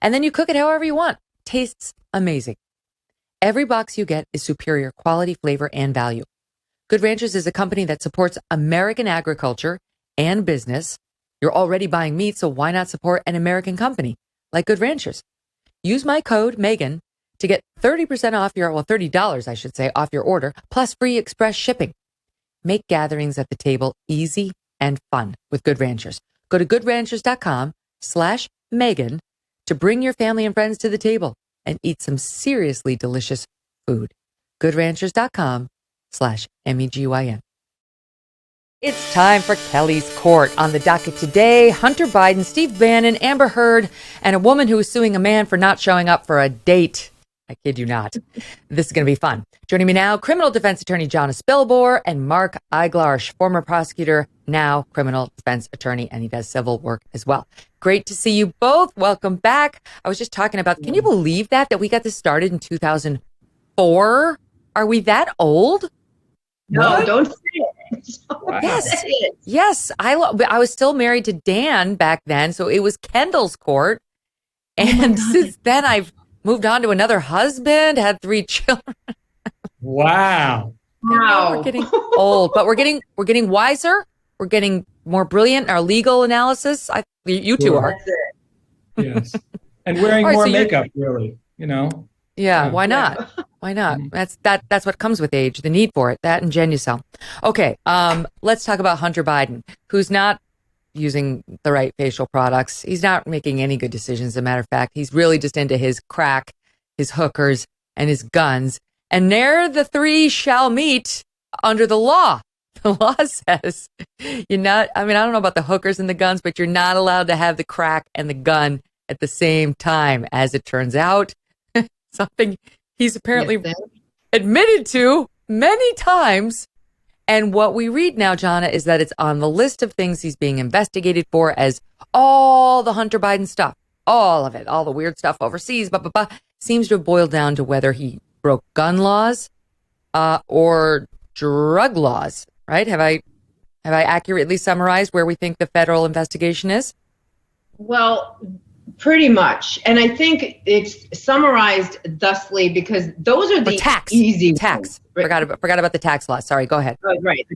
And then you cook it however you want. Tastes amazing. Every box you get is superior quality, flavor, and value. Good Ranchers is a company that supports American agriculture and business. You're already buying meat, so why not support an American company like Good Ranchers? Use my code, Megyn, to get 30% off $30, I should say, off your order, plus free express shipping. Make gatherings at the table easy and fun with Good Ranchers. Go to goodranchers.com/Megyn to bring your family and friends to the table and eat some seriously delicious food. goodranchers.com/MEGYN. It's time for Kelly's Court. On the docket today, Hunter Biden, Steve Bannon, Amber Heard, and a woman who is suing a man for not showing up for a date. I kid you not. This is going to be fun. Joining me now, criminal defense attorney Jonas Bilbour and Mark Eiglarsh, former prosecutor, now criminal defense attorney, and he does civil work as well. Great to see you both. Welcome back. I was just talking about, can you believe that we got this started in 2004? Are we that old? No, What? don't say it. Wow. Yes. I was still married to Dan back then, so it was Kendall's court. And since then, I've moved on to another husband, had 3 children. Wow. We're getting old, but we're getting wiser. We're getting more brilliant in our legal analysis. You two are. Yes. And wearing All right, more so makeup, really, Yeah, why not? Why not? That's what comes with age, the need for it, that and Genucel. Okay, let's talk about Hunter Biden, who's not using the right facial products. He's not making any good decisions. As a matter of fact, he's really just into his crack, his hookers, and his guns. And there the three shall meet under the law. The law says you're not, I don't know about the hookers and the guns, but you're not allowed to have the crack and the gun at the same time, as it turns out. Something he's apparently admitted to many times. And what we read now, Jana, is that it's on the list of things he's being investigated for, as all the Hunter Biden stuff, all of it, all the weird stuff overseas, seems to have boiled down to whether he broke gun laws or drug laws, right? Have I accurately summarized where we think the federal investigation is? Well, pretty much. And I think it's summarized thusly because those are the easy tax. Right? Forgot about the tax law. Sorry, go ahead. Right, the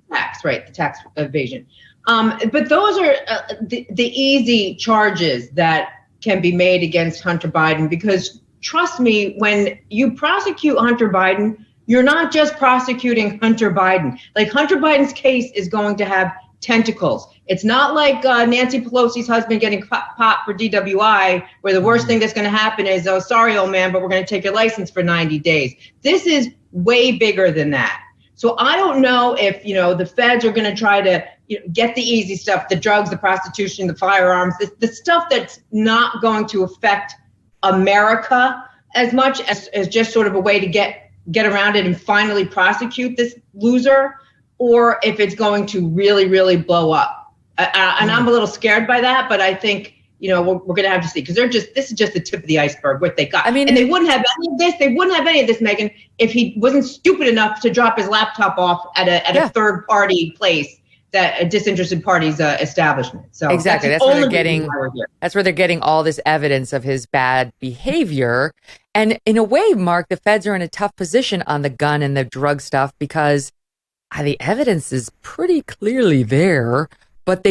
tax evasion. But those are the easy charges that can be made against Hunter Biden, because trust me, when you prosecute Hunter Biden, you're not just prosecuting Hunter Biden. Like, Hunter Biden's case is going to have tentacles. It's not like Nancy Pelosi's husband getting popped for DWI, where the worst thing that's going to happen is, oh, sorry, old man, but we're going to take your license for 90 days. This is way bigger than that. So I don't know if, the feds are going to try to get the easy stuff, the drugs, the prostitution, the firearms, the stuff that's not going to affect America as much as just sort of a way to get around it and finally prosecute this loser, or if it's going to really, really blow up. And I'm a little scared by that, but I think, we're going to have to see, because this is just the tip of the iceberg, what they got. I mean, and they wouldn't have any of this. They wouldn't have any of this, Megyn, if he wasn't stupid enough to drop his laptop off at a third party place, that a disinterested party's establishment. So exactly, that's where they're getting all this evidence of his bad behavior. And in a way, Mark, the feds are in a tough position on the gun and the drug stuff, because the evidence is pretty clearly there, but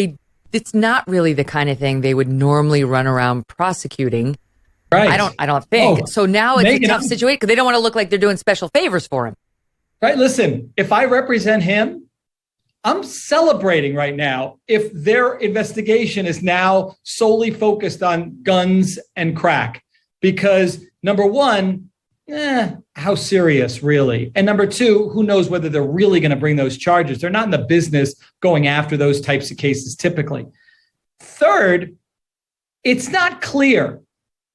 it's not really the kind of thing they would normally run around prosecuting. Right. I don't think. So now it's Megyn, a tough situation because they don't want to look like they're doing special favors for him. Right. Listen, if I represent him, I'm celebrating right now if their investigation is now solely focused on guns and crack, because number one, how serious, really? And number two, who knows whether they're really going to bring those charges? They're not in the business going after those types of cases typically. Third, it's not clear.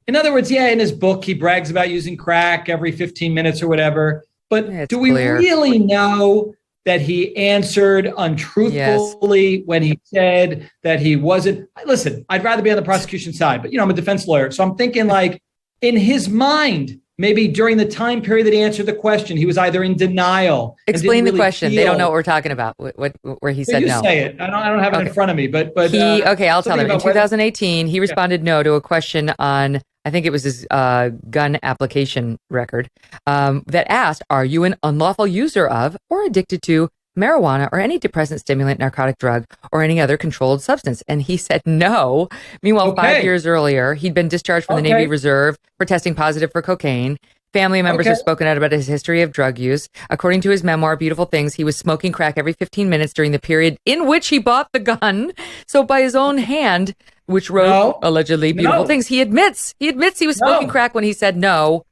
In other words, in his book, he brags about using crack every 15 minutes or whatever. But do we really know that he answered untruthfully when he said that he wasn't? Listen, I'd rather be on the prosecution side, but I'm a defense lawyer. So I'm thinking, like, in his mind, maybe during the time period that he answered the question, he was either in denial. Explain the question. They don't know what we're talking about. Where he said no. You say it. I don't have it in front of me, but I'll tell them. In 2018, he responded no to a question on, I think it was his gun application record, that asked, "Are you an unlawful user of or addicted to marijuana or any depressant, stimulant, narcotic drug, or any other controlled substance?" And he said no. Meanwhile, 5 years earlier, he'd been discharged from the Navy Reserve for testing positive for cocaine. Family members have spoken out about his history of drug use. According to his memoir, Beautiful Things, he was smoking crack every 15 minutes during the period in which he bought the gun. So by his own hand, which wrote allegedly Beautiful Things, he admits he was smoking crack when he said no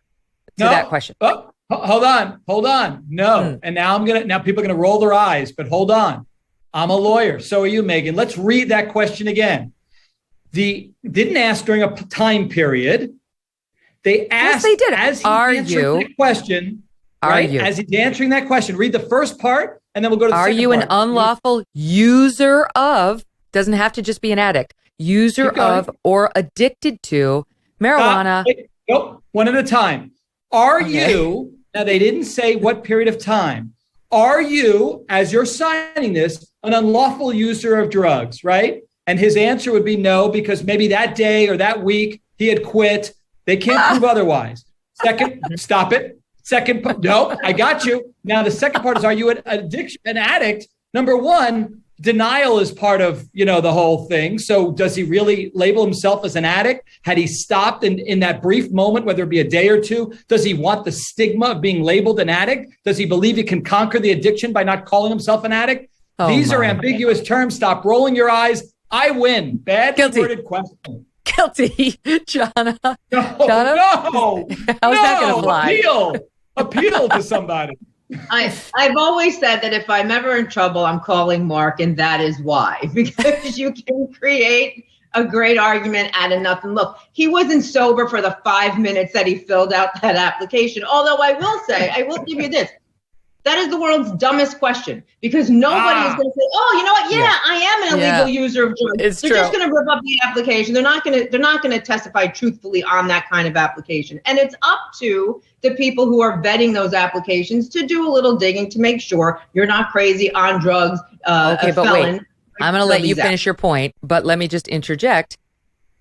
to that question. Oh, hold on. No. And now people are going to roll their eyes, but hold on. I'm a lawyer. So are you, Megyn. Let's read that question again. Didn't ask during a time period. They asked, they did. As he's answering that question, as he's answering that question, read the first part, and then we'll go to the second part. Are you an unlawful user of, doesn't have to just be an addict, user of or addicted to marijuana? Nope, one at a time. Are you, now they didn't say what period of time, are you, as you're signing this, an unlawful user of drugs, right? And his answer would be no, because maybe that day or that week he had quit. They can't prove otherwise. Second, stop it. Second, no, I got you. Now, the second part is, are you an addict? Number one, denial is part of, the whole thing. So does he really label himself as an addict? Had he stopped in that brief moment, whether it be a day or two, does he want the stigma of being labeled an addict? Does he believe he can conquer the addiction by not calling himself an addict? These are ambiguous terms. Stop rolling your eyes. I win. Badly worded question. Guilty, Jana. No. How's that going to fly? Appeal to somebody. I've always said that if I'm ever in trouble, I'm calling Mark, and that is why. Because you can create a great argument out of nothing. Look, he wasn't sober for the 5 minutes that he filled out that application. Although I will give you this. That is the world's dumbest question, because nobody is going to say, "Oh, you know what? Yeah, I am an illegal user of drugs." They're just going to rip up the application. They're not going to testify truthfully on that kind of application. And it's up to the people who are vetting those applications to do a little digging to make sure you're not crazy on drugs. Okay, but wait, I'm going to let you finish your point, but let me just interject.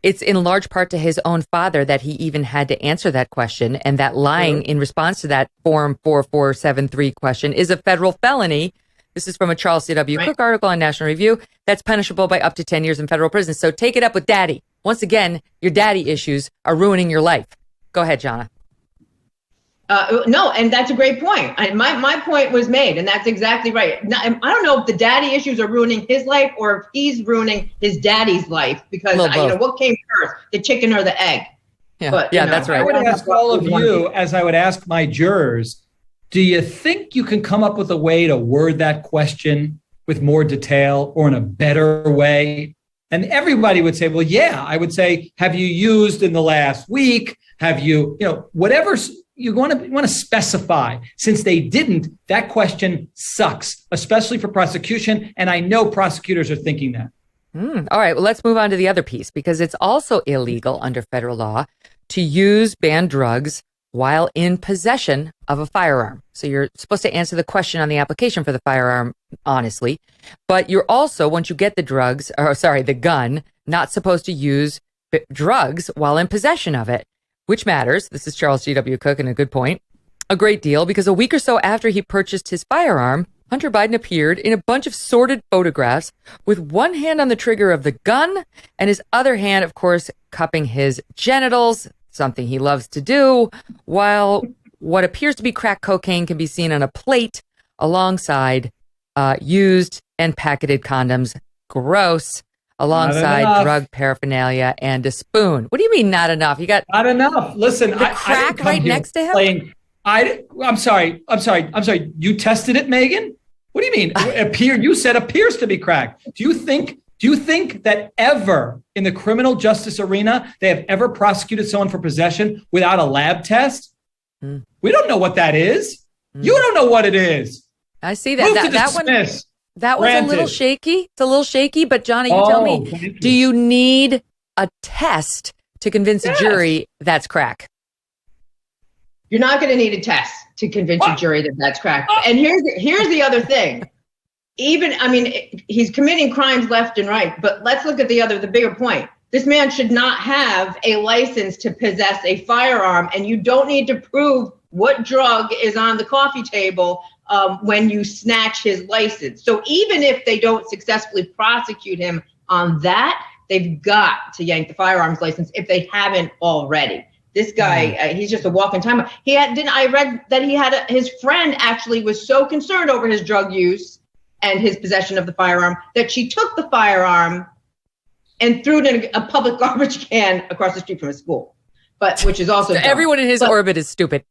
It's in large part to his own father that he even had to answer that question, and that lying in response to that Form 4473 question is a federal felony. This is from a Charles C.W. Cook article on National Review. That's punishable by up to 10 years in federal prison. So take it up with daddy. Once again, your daddy issues are ruining your life. Go ahead, Jana. No, and that's a great point. My point was made, and that's exactly right. Now, I don't know if the daddy issues are ruining his life or if he's ruining his daddy's life, because what came first, the chicken or the egg? Yeah, but, that's right. I would ask all of you, as I would ask my jurors, do you think you can come up with a way to word that question with more detail or in a better way? And everybody would say, well, yeah. I would say, have you used in the last week? Have you, whatever you want to specify. Since they didn't, that question sucks, especially for prosecution. And I know prosecutors are thinking that. All right, well, let's move on to the other piece, because it's also illegal under federal law to use banned drugs while in possession of a firearm. So you're supposed to answer the question on the application for the firearm honestly, but you're also, once you get the gun, not supposed to use drugs while in possession of it, which matters. This is Charles G.W. Cook, and a good point. A great deal, because a week or so after he purchased his firearm, Hunter Biden appeared in a bunch of sordid photographs with one hand on the trigger of the gun and his other hand, of course, cupping his genitals, something he loves to do, while what appears to be crack cocaine can be seen on a plate alongside used and packeted condoms. Gross. Alongside drug paraphernalia and a spoon. What do you mean not enough? You got not enough. Listen, the crack right next to him. I'm sorry. You tested it, Megyn? What do you mean? You said appears to be crack. Do you think that ever in the criminal justice arena they have ever prosecuted someone for possession without a lab test? We don't know what that is. You don't know what it is. I see that. That was a little shaky. It's a little shaky, but Johnny, you tell me, do you need a test to convince a jury that's crack? You're not going to need a test to convince a jury that that's crack. And here's the other thing. He's committing crimes left and right, but let's look at the bigger point. This man should not have a license to possess a firearm, and you don't need to prove what drug is on the coffee table when you snatch his license. So even if they don't successfully prosecute him on that, they've got to yank the firearms license if they haven't already. This guy, he's just a walking time. I read that his friend actually was so concerned over his drug use and his possession of the firearm that she took the firearm and threw it in a public garbage can across the street from his school. Which is also everyone in his orbit is stupid.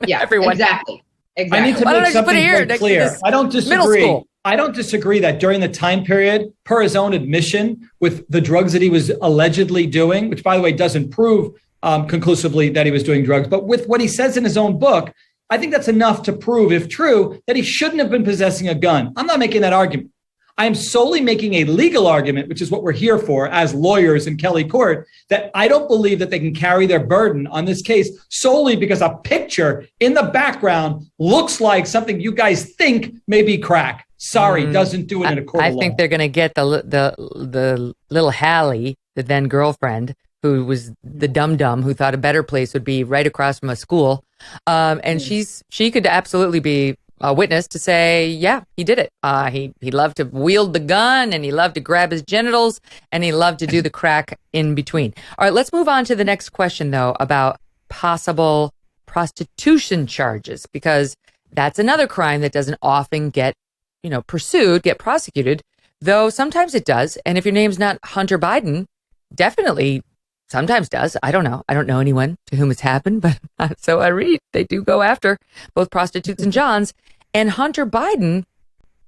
Yeah, everyone. Exactly. I need to make something very clear. I don't disagree. I don't disagree that during the time period, per his own admission, with the drugs that he was allegedly doing, which by the way doesn't prove conclusively that he was doing drugs, but with what he says in his own book, I think that's enough to prove, if true, that he shouldn't have been possessing a gun. I'm not making that argument. I am solely making a legal argument, which is what we're here for as lawyers in Kelly Court, that I don't believe that they can carry their burden on this case solely because a picture in the background looks like something you guys think may be crack. Sorry, doesn't do it in a court of law. I think they're going to get the little Hallie, the then girlfriend, who was the dum-dum who thought a better place would be right across from a school. And she could absolutely be a witness to say, yeah, he did it. He loved to wield the gun, and he loved to grab his genitals, and he loved to do the crack in between. All right, let's move on to the next question, though, about possible prostitution charges, because that's another crime that doesn't often get prosecuted, though sometimes it does. And if your name's not Hunter Biden, definitely sometimes does. I don't know. I don't know anyone to whom it's happened, but so I read. They do go after both prostitutes and Johns. And Hunter Biden,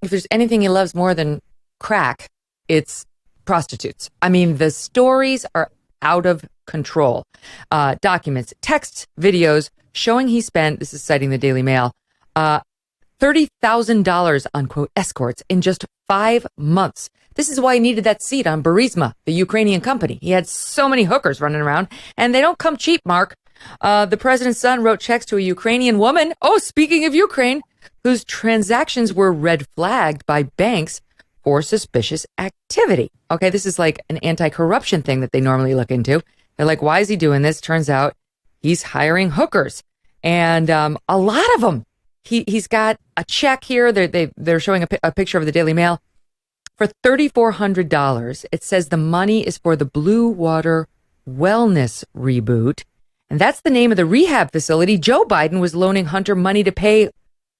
if there's anything he loves more than crack, it's prostitutes. I mean, the stories are out of control. Documents, texts, videos showing he spent, this is citing the Daily Mail, $30,000 on, quote, escorts in just 5 months. This is why he needed that seat on Burisma, the Ukrainian company. He had so many hookers running around, and they don't come cheap, Mark. The president's son wrote checks to a Ukrainian woman, speaking of Ukraine, whose transactions were red flagged by banks for suspicious activity. Okay, this is like an anti-corruption thing that they normally look into. They're like, why is he doing this? Turns out he's hiring hookers, and a lot of them. He's got a check here. They're showing a picture of the Daily Mail. For $3,400, it says the money is for the Blue Water Wellness Reboot. And that's the name of the rehab facility Joe Biden was loaning Hunter money to pay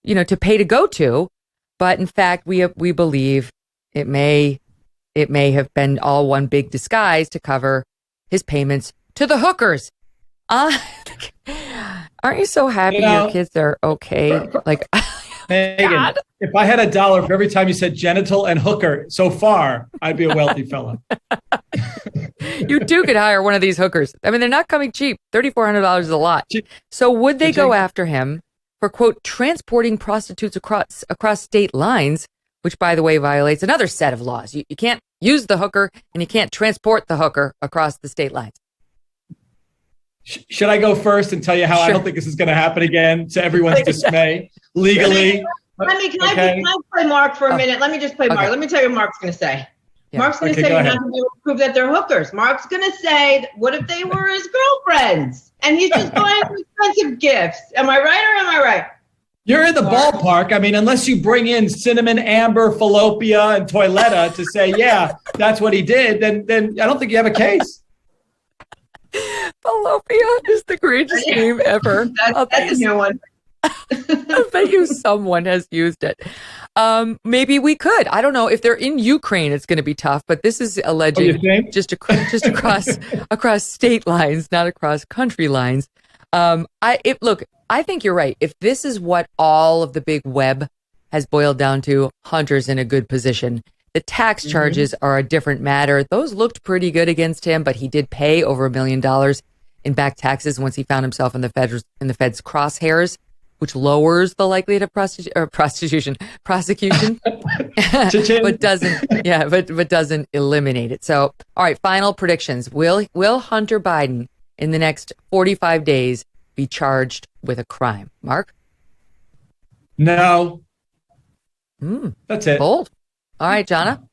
to go to. But in fact, we believe it may have been all one big disguise to cover his payments to the hookers. Aren't you so happy your kids are okay? Like, Megyn, if I had $1 for every time you said genital and hooker so far, I'd be a wealthy fella. You too could hire one of these hookers. I mean, they're not coming cheap. $3,400 is a lot. So would they go after him for, quote, transporting prostitutes across state lines which, by the way, violates another set of laws. You can't use the hooker and you can't transport the hooker across the state lines. Should I go first and tell you how I don't think this is going to happen again, to everyone's dismay, legally? Can I play Mark for a minute? Let me just play Mark. Let me tell you what Mark's going to say. Yeah. Mark's going to say you're not going to be able to prove that they're hookers. Mark's going to say, what if they were his girlfriends? And he's just buying expensive gifts. Am I right or am I right? You're in the ballpark. I mean, unless you bring in cinnamon, amber, fallopia, and toiletta to say, yeah, that's what he did, then I don't think you have a case. Fallopia is the greatest name ever. That's a new one. I bet you someone has used it. Maybe we could. I don't know. If they're in Ukraine, it's going to be tough. But this is alleging just across state lines, not across country lines. Look, I think you're right. If this is what all of the big web has boiled down to, Hunter's in a good position. The tax charges are a different matter. Those looked pretty good against him, but he did pay over $1 million in back taxes once he found himself in the Fed's crosshairs, which lowers the likelihood of prosecution, but doesn't eliminate it. So, all right, final predictions. Will Hunter Biden in the next 45 days be charged with a crime? Mark? No. That's it. Bold. All right, Jonna?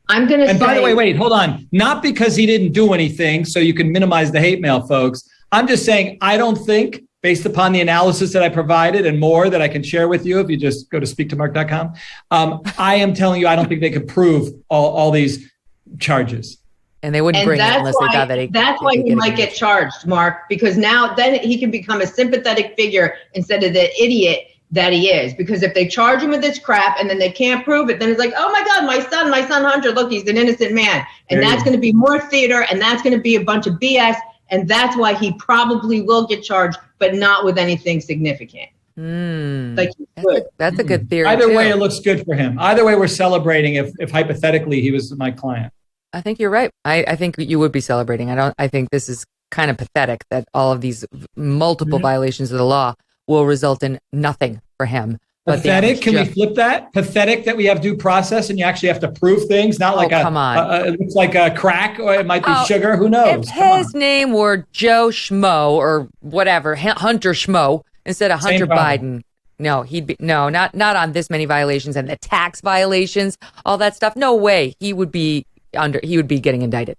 I'm going to say... And by the way, wait, hold on. Not because he didn't do anything, so you can minimize the hate mail, folks. I'm just saying, I don't think, based upon the analysis that I provided and more that I can share with you if you just go to speaktomark.com, I am telling you, I don't think they could prove all these charges. And they wouldn't bring it unless they thought that that's why he might get charged, Mark, because now then he can become a sympathetic figure instead of the idiot that he is. Because if they charge him with this crap and then they can't prove it, then it's like, oh my God, my son Hunter, look, he's an innocent man. And that's going to be more theater, and that's going to be a bunch of BS. And that's why he probably will get charged, but not with anything significant. That's a good theory. Either way, it looks good for him. Either way, we're celebrating if hypothetically he was my client. I think you're right. I think you would be celebrating. I think this is kind of pathetic that all of these multiple violations of the law will result in nothing for him. Pathetic? Can we flip that? Pathetic that we have due process and you actually have to prove things, not like it looks like a crack, or it might be sugar. Who knows? If his name were Joe Schmo or whatever, Hunter Schmo instead of Hunter Biden, no, he'd be not on this many violations and the tax violations, all that stuff. No way he would be getting indicted.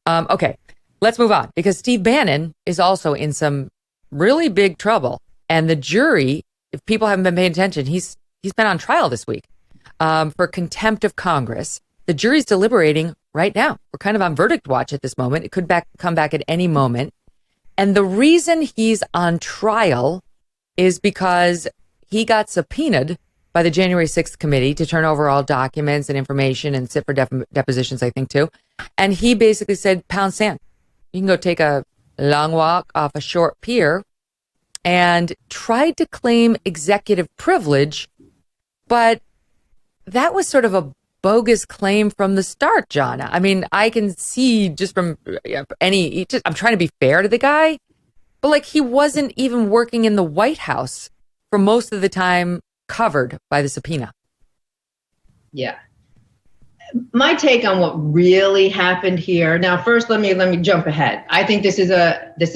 Okay, let's move on, because Steve Bannon is also in some really big trouble, and the jury, if people haven't been paying attention, he's been on trial this week for contempt of Congress. The jury's deliberating right now. We're kind of on verdict watch at this moment. It could come back at any moment. And the reason he's on trial is because he got subpoenaed by the January 6th committee to turn over all documents and information and sit for depositions, I think, too. And he basically said, pound sand. You can go take a long walk off a short pier, and tried to claim executive privilege, but that was sort of a bogus claim from the start, Jonna. I mean, I can see just from I'm trying to be fair to the guy, but like, he wasn't even working in the White House for most of the time covered by the subpoena. Yeah. My take on what really happened here. Now, first, let me jump ahead. I think this is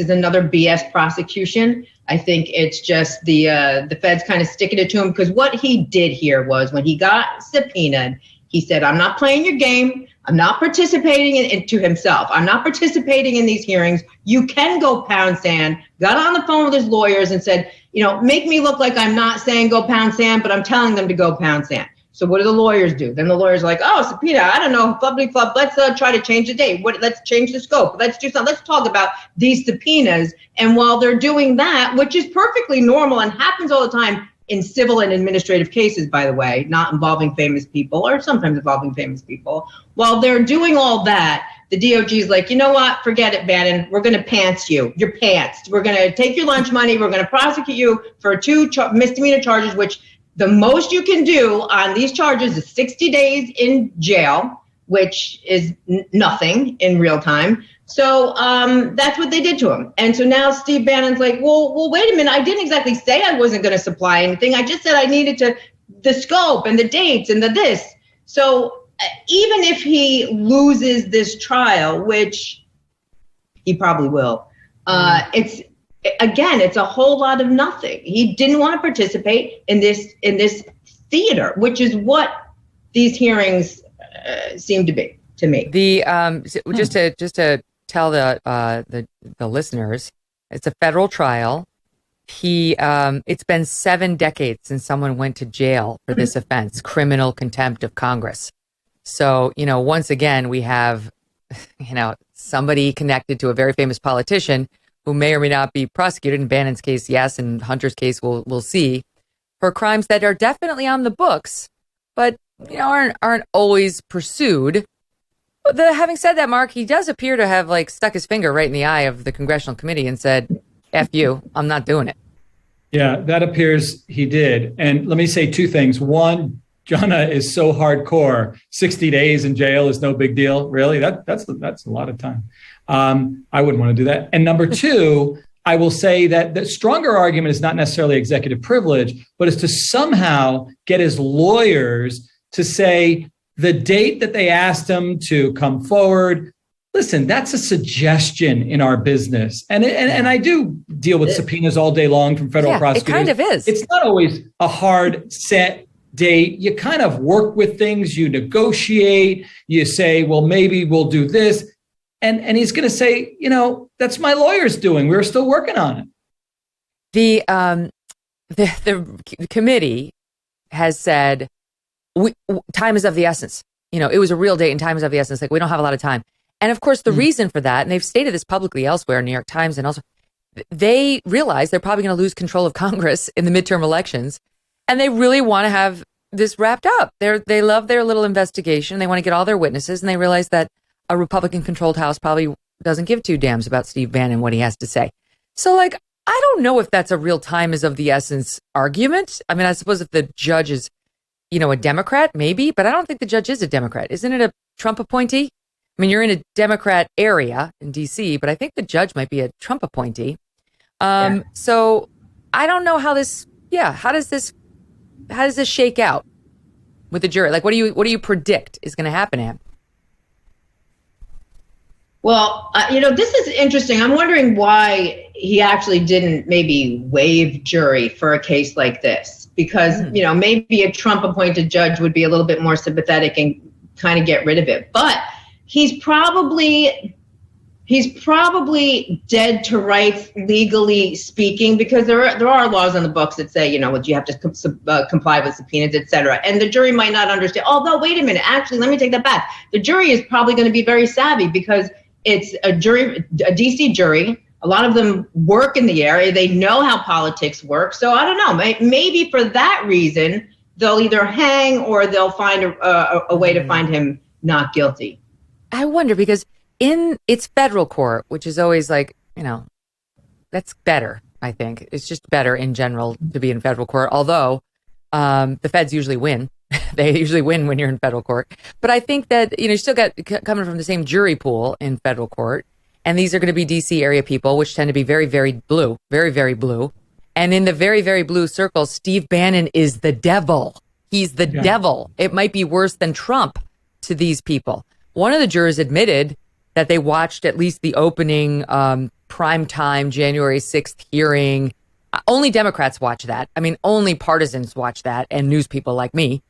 another BS prosecution. I think it's just the feds kind of sticking it to him, because what he did here was, when he got subpoenaed, he said, I'm not playing your game. I'm not participating to himself. I'm not participating in these hearings. You can go pound sand. Got on the phone with his lawyers and said, make me look like I'm not saying go pound sand, but I'm telling them to go pound sand. So what do the lawyers do? Then the lawyers are like, oh, subpoena, I don't know, flubbly flub. Let's try to change the date. Let's change the scope. Let's do something. Let's talk about these subpoenas. And while they're doing that, which is perfectly normal and happens all the time in civil and administrative cases, by the way, not involving famous people, or sometimes involving famous people, while they're doing all that, the DOJ is like, you know what? Forget it, Bannon. We're going to pants you. You're pantsed. We're going to take your lunch money. We're going to prosecute you for 2 misdemeanor charges, which the most you can do on these charges is 60 days in jail, which is nothing in real time. So that's what they did to him. And so now Steve Bannon's like, well, wait a minute. I didn't exactly say I wasn't going to supply anything. I just said I needed to the scope and the dates and the this. So even if he loses this trial, which he probably will, it's a whole lot of nothing. He didn't want to participate in this theater, which is what these hearings seem to be to me. Just to tell the listeners, it's a federal trial. It's been 7 decades since someone went to jail for this offense, criminal contempt of Congress. So, once again, we have, somebody connected to a very famous politician who may or may not be prosecuted. In Bannon's case, yes, and Hunter's case, we'll see, for crimes that are definitely on the books, but aren't always pursued. Having said that, Mark, he does appear to have stuck his finger right in the eye of the congressional committee and said, "F you, I'm not doing it." Yeah, that appears he did. And let me say 2 things. One, Jonna is so hardcore. 60 days in jail is no big deal. Really? That's a lot of time. I wouldn't want to do that. And number 2, I will say that the stronger argument is not necessarily executive privilege, but is to somehow get his lawyers to say the date that they asked him to come forward. Listen, that's a suggestion in our business. And I do deal with subpoenas all day long from federal prosecutors. It kind of is. It's not always a hard set date. You kind of work with things, you negotiate, you say, well, maybe we'll do this. And he's going to say, that's my lawyer's doing. We're still working on it. The committee has said, time is of the essence. It was a real date and time is of the essence. We don't have a lot of time. And of course, the reason for that, and they've stated this publicly elsewhere, New York Times, and also, they realize they're probably going to lose control of Congress in the midterm elections. And they really want to have this wrapped up. They love their little investigation. They want to get all their witnesses. And they realize that a Republican-controlled House probably doesn't give 2 damns about Steve Bannon, what he has to say. So, I don't know if that's a real time is of the essence argument. I mean, I suppose if the judge is, a Democrat, maybe. But I don't think the judge is a Democrat. Isn't it a Trump appointee? I mean, you're in a Democrat area in D.C., but I think the judge might be a Trump appointee. So I don't know how this, how does this shake out with the jury? What do you predict is going to happen to him? Well, this is interesting. I'm wondering why he actually didn't maybe waive jury for a case like this, because, maybe a Trump appointed judge would be a little bit more sympathetic and kind of get rid of it. But he's probably dead to rights, legally speaking, because there are laws on the books that say, you have to comply with subpoenas, et cetera. And the jury might not understand. Although, wait a minute, actually, let me take that back. The jury is probably going to be very savvy because it's a DC jury. A lot of them work in the area. They know how politics work. So I don't know. Maybe for that reason, they'll either hang or they'll find a way to find him not guilty. I wonder, because it's federal court, which is always that's better, I think. It's just better in general to be in federal court, although the feds usually win. They usually win when you're in federal court. But I think that, you still got coming from the same jury pool in federal court. And these are going to be DC area people, which tend to be very, very blue, very, very blue. And in the very, very blue circle, Steve Bannon is the devil. He's the devil. It might be worse than Trump to these people. One of the jurors admitted that they watched at least the opening primetime January 6th hearing. Only Democrats watch that. I mean, only partisans watch that, and news people like me.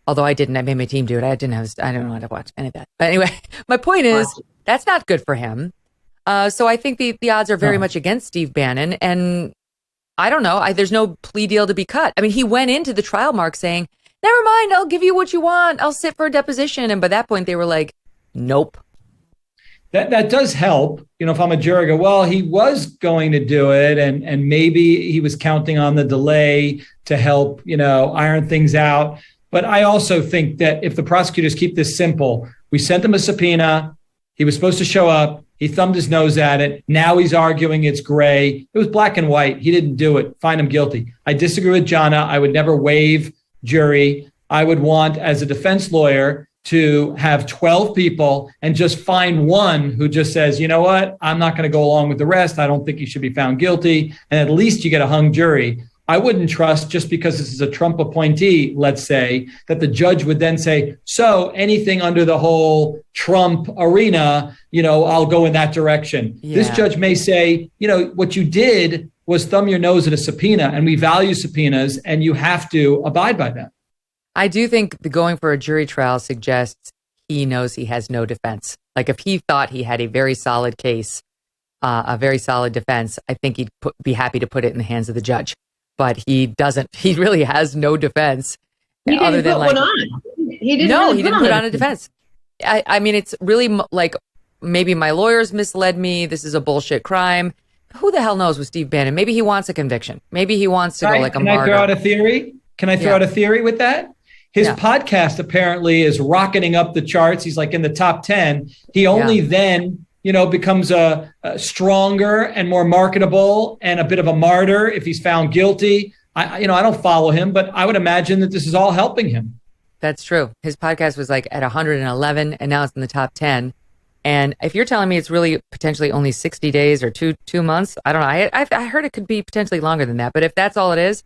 Although I didn't. I made my team do it. I don't know how to watch any of that. But anyway, my point is, that's not good for him. So I think the odds are very much against Steve Bannon. And I don't know. There's no plea deal to be cut. I mean, he went into the trial, Mark, saying, never mind, I'll give you what you want. I'll sit for a deposition. And by that point, they were like, nope. That does help. If I'm a jury, I go, well, he was going to do it. And maybe he was counting on the delay to help, iron things out. But I also think that if the prosecutors keep this simple, we sent him a subpoena. He was supposed to show up. He thumbed his nose at it. Now he's arguing it's gray. It was black and white. He didn't do it. Find him guilty. I disagree with Jonna. I would never waive jury. I would want, as a defense lawyer, to have 12 people and just find one who just says, you know what, I'm not going to go along with the rest. I don't think he should be found guilty. And at least you get a hung jury. I wouldn't trust, just because this is a Trump appointee, let's say, that the judge would then say, so anything under the whole Trump arena, I'll go in that direction. Yeah. This judge may say, what you did was thumb your nose at a subpoena, and we value subpoenas, and you have to abide by them. I do think the going for a jury trial suggests he knows he has no defense. Like if he thought he had a very solid case, a very solid defense, I think he'd be happy to put it in the hands of the judge. But he doesn't. He really has no defense. He didn't put one on. He didn't put on a defense. I mean, it's really like maybe my lawyers misled me. This is a bullshit crime. Who the hell knows with Steve Bannon? Maybe he wants a conviction. Maybe he wants to go like a martyr. Can I throw out a theory? Can I throw out a theory with that? His podcast apparently is rocketing up the charts. He's like in the top 10. He only then, becomes a stronger and more marketable and a bit of a martyr if he's found guilty. I don't follow him, but I would imagine that this is all helping him. That's true. His podcast was like at 111 and now it's in the top 10. And if you're telling me it's really potentially only 60 days or two months, I don't know. I heard it could be potentially longer than that. But if that's all it is,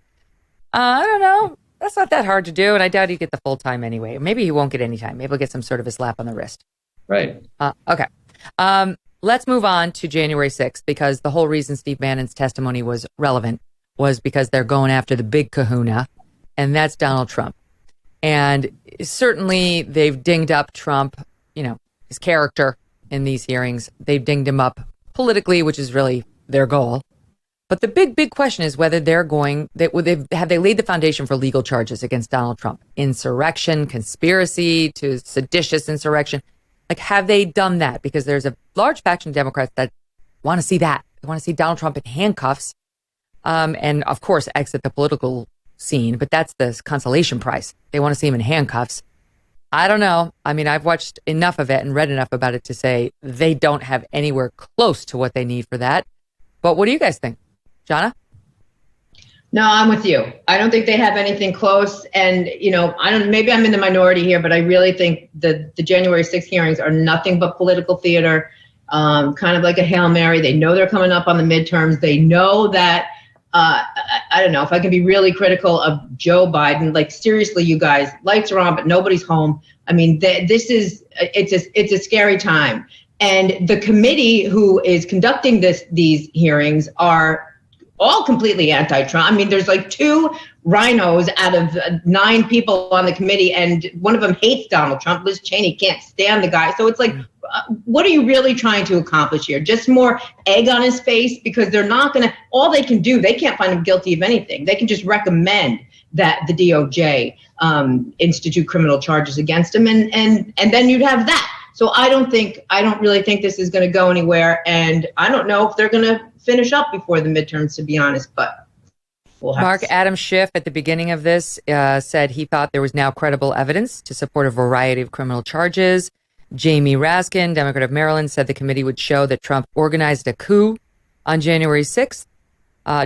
I don't know. That's not that hard to do. And I doubt he'd get the full time anyway. Maybe he won't get any time. Maybe he'll get some sort of a slap on the wrist. Right. Okay. Let's move on to January 6th, because the whole reason Steve Bannon's testimony was relevant was because they're going after the big kahuna, and that's Donald Trump. And certainly they've dinged up Trump, his character in these hearings. They've dinged him up politically, which is really their goal. But the big question is whether have they laid the foundation for legal charges against Donald Trump? Insurrection, conspiracy to seditious insurrection. Like, have they done that? Because there's a large faction of Democrats that want to see that. They want to see Donald Trump in handcuffs and, of course, exit the political scene. But that's the consolation prize. They want to see him in handcuffs. I don't know. I mean, I've watched enough of it and read enough about it to say they don't have anywhere close to what they need for that. But what do you guys think? Jonna? No, I'm with you. I don't think they have anything close. And, maybe I'm in the minority here, but I really think the January 6th hearings are nothing but political theater, kind of like a Hail Mary. They know they're coming up on the midterms. They know that, I don't know if I can be really critical of Joe Biden. Like, seriously, you guys, lights are on, but nobody's home. I mean, it's a scary time. And the committee who is conducting these hearings are all completely anti-Trump. I mean, there's like 2 rhinos out of 9 people on the committee, and one of them hates Donald Trump. Liz Cheney can't stand the guy. So it's like, what are you really trying to accomplish here? Just more egg on his face? Because they're not going to, all they can do, they can't find him guilty of anything. They can just recommend that the DOJ institute criminal charges against him, and then you'd have that. So I don't really think this is going to go anywhere, and I don't know if they're going to finish up before the midterms, to be honest, but we'll have Mark Adam Schiff at the beginning of this said he thought there was now credible evidence to support a variety of criminal charges. Jamie Raskin, Democrat of Maryland, said the committee would show that Trump organized a coup on January 6th.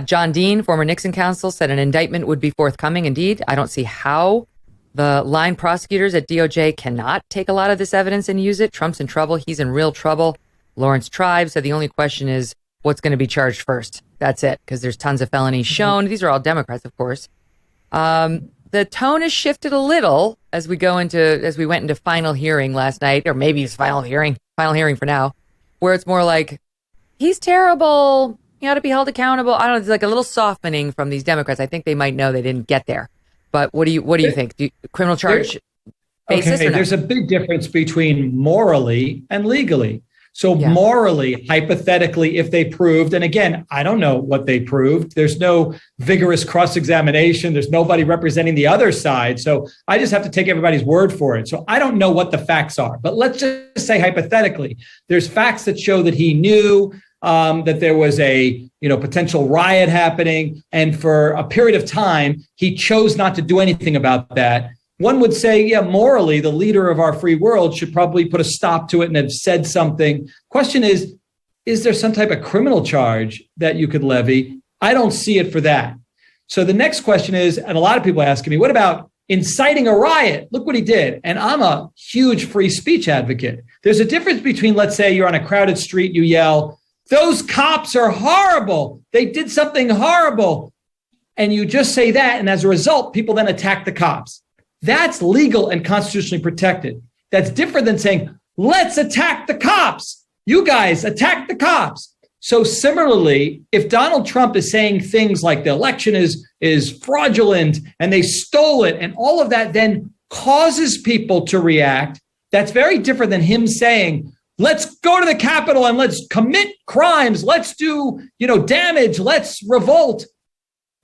John Dean, former Nixon counsel, said an indictment would be forthcoming. Indeed, I don't see how the line prosecutors at DOJ cannot take a lot of this evidence and use it. Trump's in trouble. He's in real trouble. Lawrence Tribe said the only question is what's going to be charged first. That's it, because there's tons of felonies shown. These are all Democrats, of course. The tone has shifted a little as we went into final hearing last night, or maybe it's final hearing for now, where it's more like, he's terrible. He ought to be held accountable. I don't know. It's like a little softening from these Democrats. I think they might know they didn't get there. But what do you think? Criminal charge basis? Okay, there's a big difference between morally and legally. So morally, hypothetically, if they proved, and again, I don't know what they proved. There's no vigorous cross-examination. There's nobody representing the other side. So I just have to take everybody's word for it. So I don't know what the facts are. But let's just say hypothetically, there's facts that show that he knew that there was a potential riot happening, and for a period of time, he chose not to do anything about that. One would say, morally, the leader of our free world should probably put a stop to it and have said something. Question is there some type of criminal charge that you could levy? I don't see it for that. So the next question is, and a lot of people are asking me, what about inciting a riot? Look what he did. And I'm a huge free speech advocate. There's a difference between, let's say you're on a crowded street, you yell, "Those cops are horrible. They did something horrible." and you just say that, and as a result, people then attack the cops. That's legal and constitutionally protected. That's different than saying, let's attack the cops. You guys attack the cops. So similarly, if Donald Trump is saying things like the election is fraudulent and they stole it, and all of that then causes people to react, that's very different than him saying, let's go to the Capitol and let's commit crimes. Let's do, damage. Let's revolt.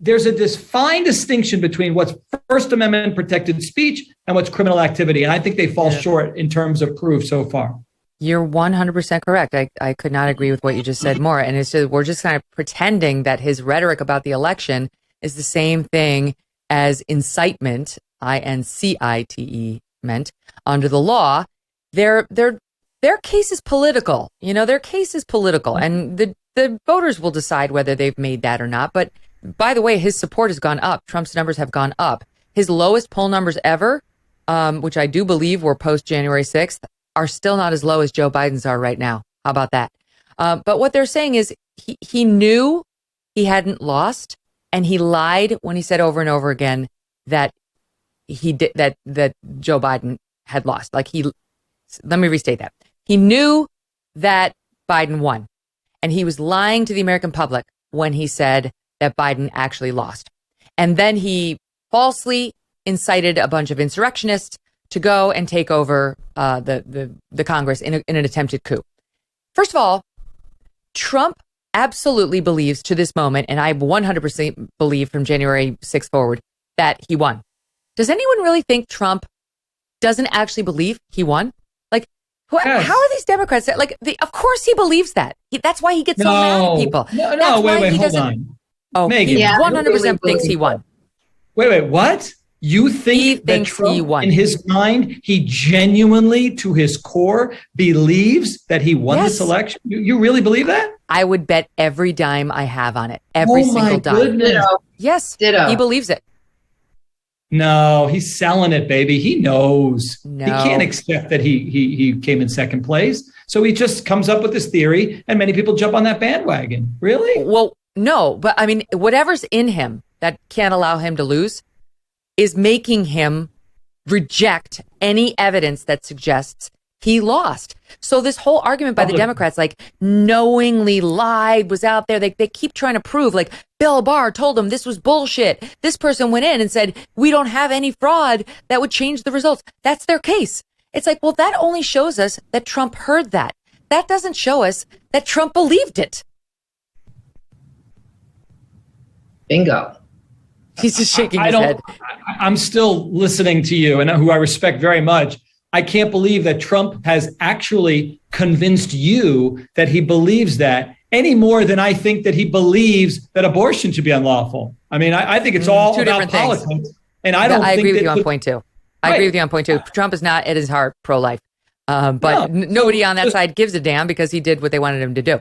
There's a fine distinction between what's First Amendment protected speech and what's criminal activity. And I think they fall short in terms of proof so far. You're 100% correct. I could not agree with what you just said more. And it's just, we're just kind of pretending that his rhetoric about the election is the same thing as incitement, INCITE, under the law. Their case is political. Their case is political, and the voters will decide whether they've made that or not. But by the way, his support has gone up. Trump's numbers have gone up. His lowest poll numbers ever, which I do believe were post January 6th, are still not as low as Joe Biden's are right now. How about that? But what they're saying is he knew he hadn't lost, and he lied when he said over and over again that he did that Joe Biden had lost. Let me restate that. He knew that Biden won, and he was lying to the American public when he said that Biden actually lost. And then he falsely incited a bunch of insurrectionists to go and take over the Congress in an attempted coup. First of all, Trump absolutely believes to this moment, and I 100% believe from January 6th forward, that he won. Does anyone really think Trump doesn't actually believe he won? How are these Democrats? Of course he believes that. That's why he gets so mad at people. Wait, hold on. Oh, Megyn, he 100% thinks he won. Wait, what? You think that Trump, he won. In his mind, he genuinely, to his core, believes that he won this election? You really believe that? I would bet every dime I have on it. Every single dime. Goodness. Yes, Ditto. He believes it. No, he's selling it, baby. He knows. No. He can't accept that he came in second place. So he just comes up with this theory, and many people jump on that bandwagon. Really? Well, no, but I mean, whatever's in him that can't allow him to lose is making him reject any evidence that suggests he lost. So this whole argument by the Democrats, knowingly lied, was out there. They keep trying to prove, Bill Barr told them this was bullshit. This person went in and said, we don't have any fraud that would change the results. That's their case. It's well, that only shows us that Trump heard that. That doesn't show us that Trump believed it. Bingo. He's just shaking his head. I'm still listening to you, and who I respect very much. I can't believe that Trump has actually convinced you that he believes that any more than I think that he believes that abortion should be unlawful. I mean, I think it's all about politics. Things. And I agree with you on point two. I agree with you on point two. Trump is not at his heart pro-life. But nobody on that side gives a damn because he did what they wanted him to do.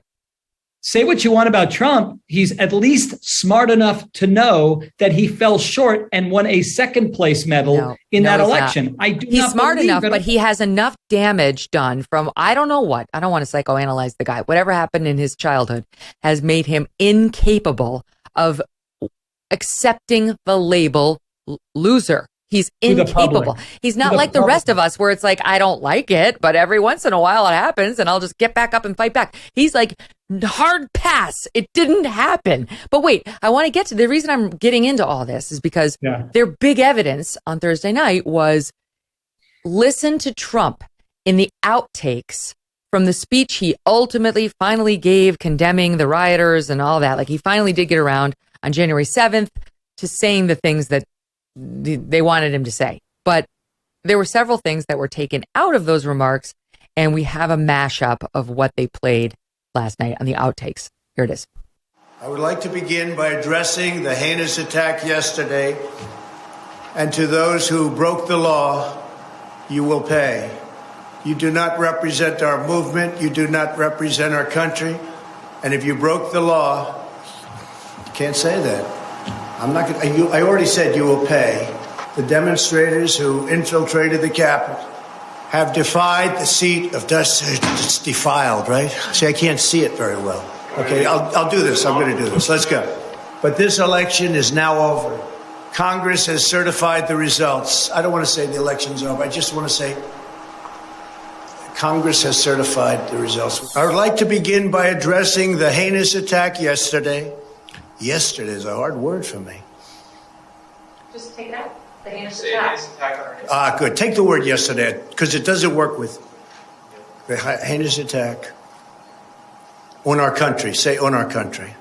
Say what you want about Trump. He's at least smart enough to know that he fell short and won a second place medal in that election. He's smart enough, but he has enough damage done from, I don't know what. I don't want to psychoanalyze the guy. Whatever happened in his childhood has made him incapable of accepting the label loser. He's incapable. He's not like the rest of us where it's I don't like it, but every once in a while it happens and I'll just get back up and fight back. He's hard pass. It didn't happen. But wait, I want to get to the reason I'm getting into all this is because their big evidence on Thursday night was listen to Trump in the outtakes from the speech he ultimately finally gave condemning the rioters and all that. He finally did get around on January 7th to saying the things that they wanted him to say. But there were several things that were taken out of those remarks, and we have a mashup of what they played last night on the outtakes. Here it is. I would like to begin by addressing the heinous attack yesterday, and to those who broke the law, you will pay. You do not represent our movement. You do not represent our country. And if you broke the law, you can't say that. I'm not going to, I already said you will pay. The demonstrators who infiltrated the Capitol have defied the seat of justice. It's defiled, right? See, I can't see it very well. Okay, I'll do this. I'm going to do this. Let's go. But this election is now over. Congress has certified the results. I don't want to say the election's over. I just want to say Congress has certified the results. I would like to begin by addressing the heinous attack yesterday. Yesterday is a hard word for me. Just take that. The heinous attack. Good. Take the word yesterday, because it doesn't work with the heinous attack on our country. Say on our country.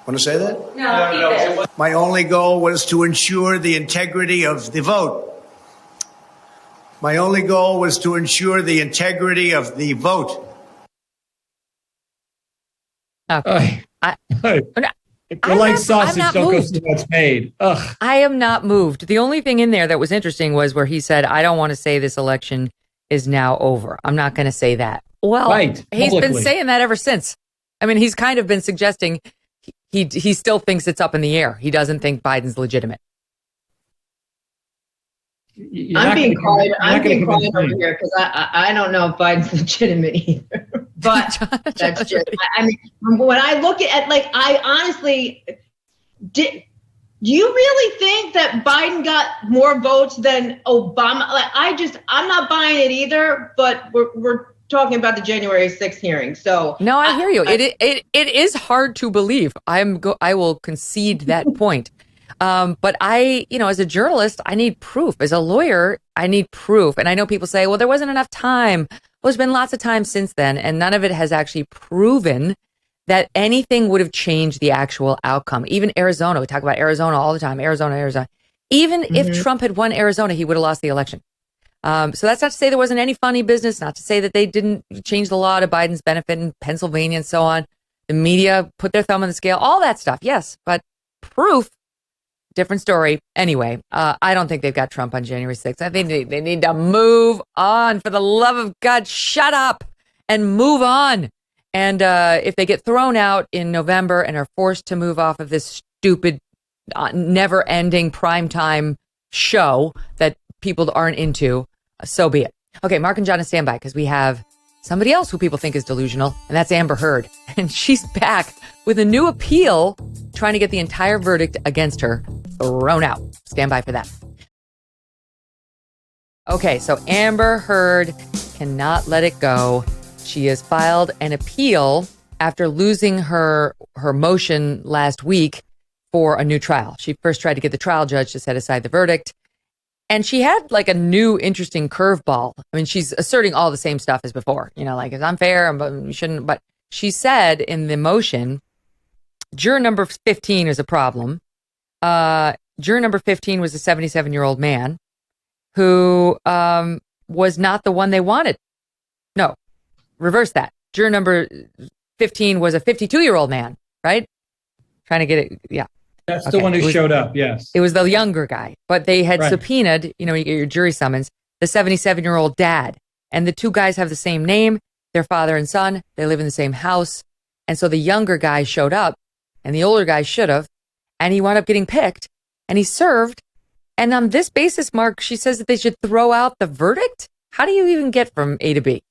Want to say that? No. My only goal was to ensure the integrity of the vote. My only goal was to ensure the integrity of the vote. Okay. We're like sausage, don't go see what's made. Ugh. I am not moved. The only thing in there that was interesting was where he said, I don't want to say this election is now over. I'm not going to say that. Well, right, he's been saying that ever since. I mean, he's kind of been suggesting he still thinks it's up in the air. He doesn't think Biden's legitimate. I'm being quiet over here because I don't know if Biden's legitimate either. But that's just, I mean, when I look at like, I honestly, do you really think that Biden got more votes than Obama? Like, I'm not buying it either, but we're talking about the January 6th hearing. So no, I hear you. It is hard to believe. I will concede that point. But as a journalist, I need proof. As a lawyer, I need proof. And I know people say, well, there wasn't enough time. Well, there's been lots of time since then, and none of it has actually proven that anything would have changed the actual outcome. Even Arizona, we talk about Arizona all the time, Arizona. Even if Trump had won Arizona, he would have lost the election. So that's not to say there wasn't any funny business, not to say that they didn't change the law to Biden's benefit in Pennsylvania and so on. The media put their thumb on the scale, all that stuff, yes. But proof, different story. Anyway, I don't think they've got Trump on January 6th. I think they need to move on. For the love of God, shut up and move on. And if they get thrown out in November and are forced to move off of this stupid, never-ending primetime show that people aren't into, so be it. Okay, Mark and John is standby because we have somebody else who people think is delusional, and that's Amber Heard. And she's back with a new appeal trying to get the entire verdict against her thrown out. Stand by for that. Okay, so Amber Heard cannot let it go. She has filed an appeal after losing her motion last week for a new trial. She first tried to get the trial judge to set aside the verdict. And she had like a new interesting curveball. I mean, she's asserting all the same stuff as before. Like it's unfair, but you shouldn't. But she said in the motion, juror number 15 is a problem. Juror number 15 was a 77-year-old man who was not the one they wanted. No, reverse that. Juror number 15 was a 52-year-old man, right? Trying to get it. Yeah. That's the one who showed up, yes. It was the younger guy, but they had subpoenaed, you get your jury summons, the 77-year-old dad. And the two guys have the same name, they're father and son, they live in the same house. And so the younger guy showed up, and the older guy should have, and he wound up getting picked, and he served. And on this basis, Mark, she says that they should throw out the verdict? How do you even get from A to B?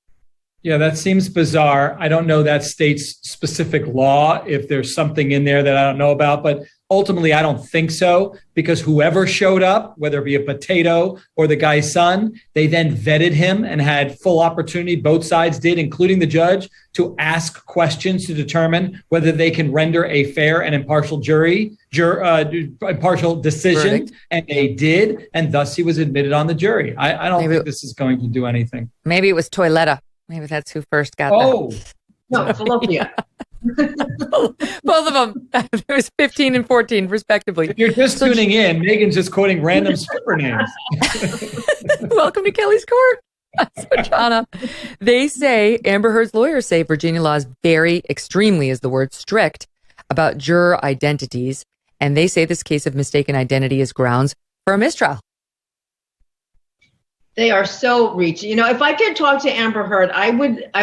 Yeah, that seems bizarre. I don't know that state's specific law, if there's something in there that I don't know about, but ultimately I don't think so, because whoever showed up, whether it be a potato or the guy's son, they then vetted him and had full opportunity, both sides did, including the judge, to ask questions to determine whether they can render a fair and impartial impartial decision. Verdict. And they did, and thus he was admitted on the jury. I don't think this is going to do anything. Maybe it was Toiletta. Maybe that's who first got that. No, Philadelphia. Both of them. It was 15 and 14, respectively. If you're just tuning in, Megan's just quoting random stripper names. Welcome to Kelly's Court. Switchana. They say, Amber Heard's lawyers say Virginia law is very, extremely is the word, strict about juror identities. And they say this case of mistaken identity is grounds for a mistrial. They are so reaching. If I could talk to Amber Heard, I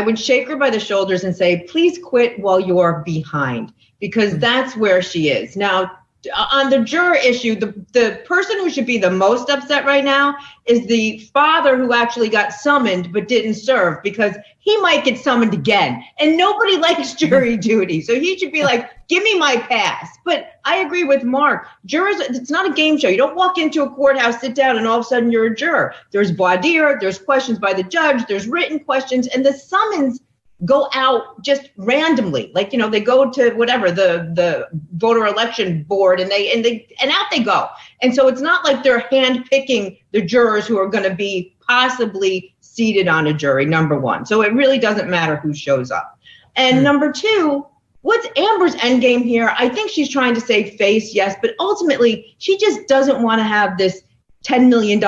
would shake her by the shoulders and say, please quit while you're behind, because that's where she is. Now, on the juror issue, the person who should be the most upset right now is the father who actually got summoned but didn't serve, because he might get summoned again. And nobody likes jury duty. So he should be like, give me my pass. But I agree with Mark. Jurors, it's not a game show. You don't walk into a courthouse, sit down, and all of a sudden you're a juror. There's voir dire, there's questions by the judge, there's written questions, and the summons go out just randomly. Like, they go to whatever, the voter election board, and out they go. And so it's not like they're handpicking the jurors who are going to be possibly seated on a jury, number one. So it really doesn't matter who shows up. And number two, what's Amber's endgame here? I think she's trying to save face, yes, but ultimately she just doesn't want to have this $10 million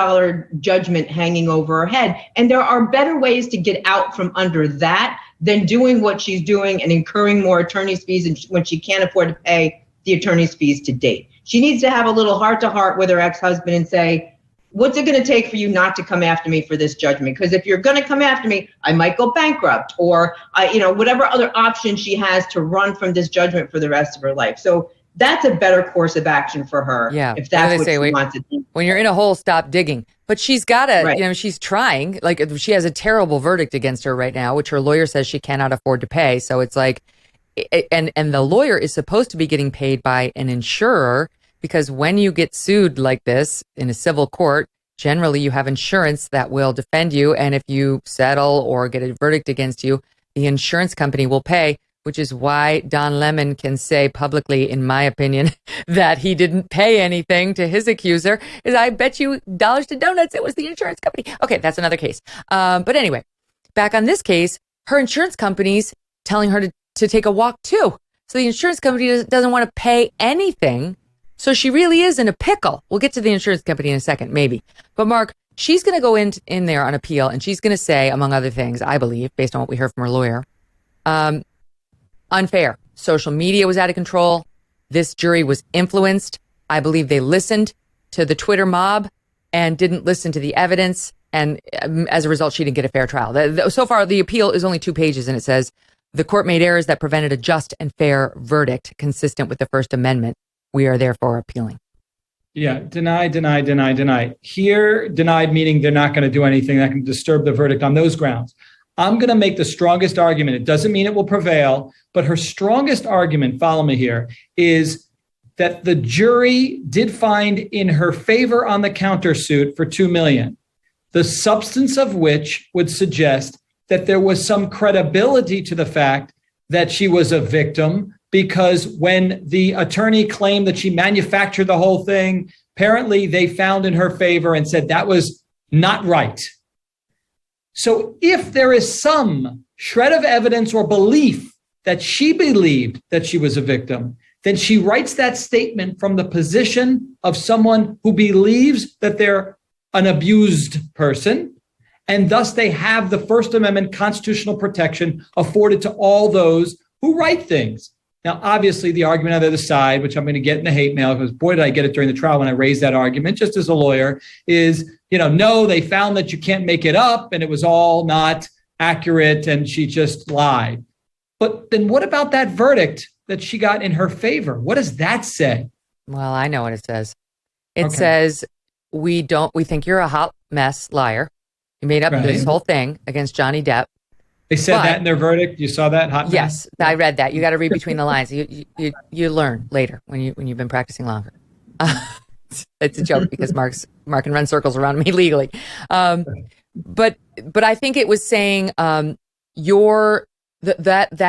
judgment hanging over her head. And there are better ways to get out from under that than doing what she's doing and incurring more attorney's fees when she can't afford to pay the attorney's fees to date. She needs to have a little heart-to-heart with her ex-husband and say, what's it going to take for you not to come after me for this judgment? Because if you're going to come after me, I might go bankrupt, or whatever other option she has to run from this judgment for the rest of her life. So that's a better course of action for her. Yeah, if that's what she wants to do. When you're in a hole, stop digging. But she's got to, she's trying. Like, she has a terrible verdict against her right now, which her lawyer says she cannot afford to pay. So it's like, and the lawyer is supposed to be getting paid by an insurer, because when you get sued like this in a civil court, generally you have insurance that will defend you. And if you settle or get a verdict against you, the insurance company will pay, which is why Don Lemon can say publicly, in my opinion, that he didn't pay anything to his accuser. Is I bet you dollars to donuts it was the insurance company. Okay, that's another case. But anyway, back on this case, her insurance company's telling her to take a walk too. So the insurance company doesn't want to pay anything. So she really is in a pickle. We'll get to the insurance company in a second, maybe. But Mark, she's going to go in there on appeal, and she's going to say, among other things, I believe, based on what we heard from her lawyer, unfair. Social media was out of control. This jury was influenced. I believe they listened to the Twitter mob and didn't listen to the evidence. And as a result, she didn't get a fair trial. So far, the appeal is only 2 pages, and it says, the court made errors that prevented a just and fair verdict consistent with the First Amendment. We are therefore appealing. Yeah, deny. Here, denied meaning they're not going to do anything that can disturb the verdict on those grounds. I'm going to make the strongest argument. It doesn't mean it will prevail, but her strongest argument, follow me here, is that the jury did find in her favor on the countersuit for $2 million, the substance of which would suggest that there was some credibility to the fact that she was a victim, because when the attorney claimed that she manufactured the whole thing, apparently they found in her favor and said that was not right. So if there is some shred of evidence or belief that she believed that she was a victim, then she writes that statement from the position of someone who believes that they're an abused person, and thus they have the First Amendment constitutional protection afforded to all those who write things. Now, obviously, the argument on the other side, which I'm going to get in the hate mail, because boy, did I get it during the trial when I raised that argument, just as a lawyer, is, no, they found that you can't make it up and it was all not accurate and she just lied. But then what about that verdict that she got in her favor? What does that say? Well, I know what it says. It says, we think you're a hot mess liar. You made up this whole thing against Johnny Depp. They said that in their verdict. You saw that? Hot mess? Yes, I read that. You got to read between the lines. You learn later when you've been practicing longer. It's a joke because Mark can run circles around me legally. But I think it was saying that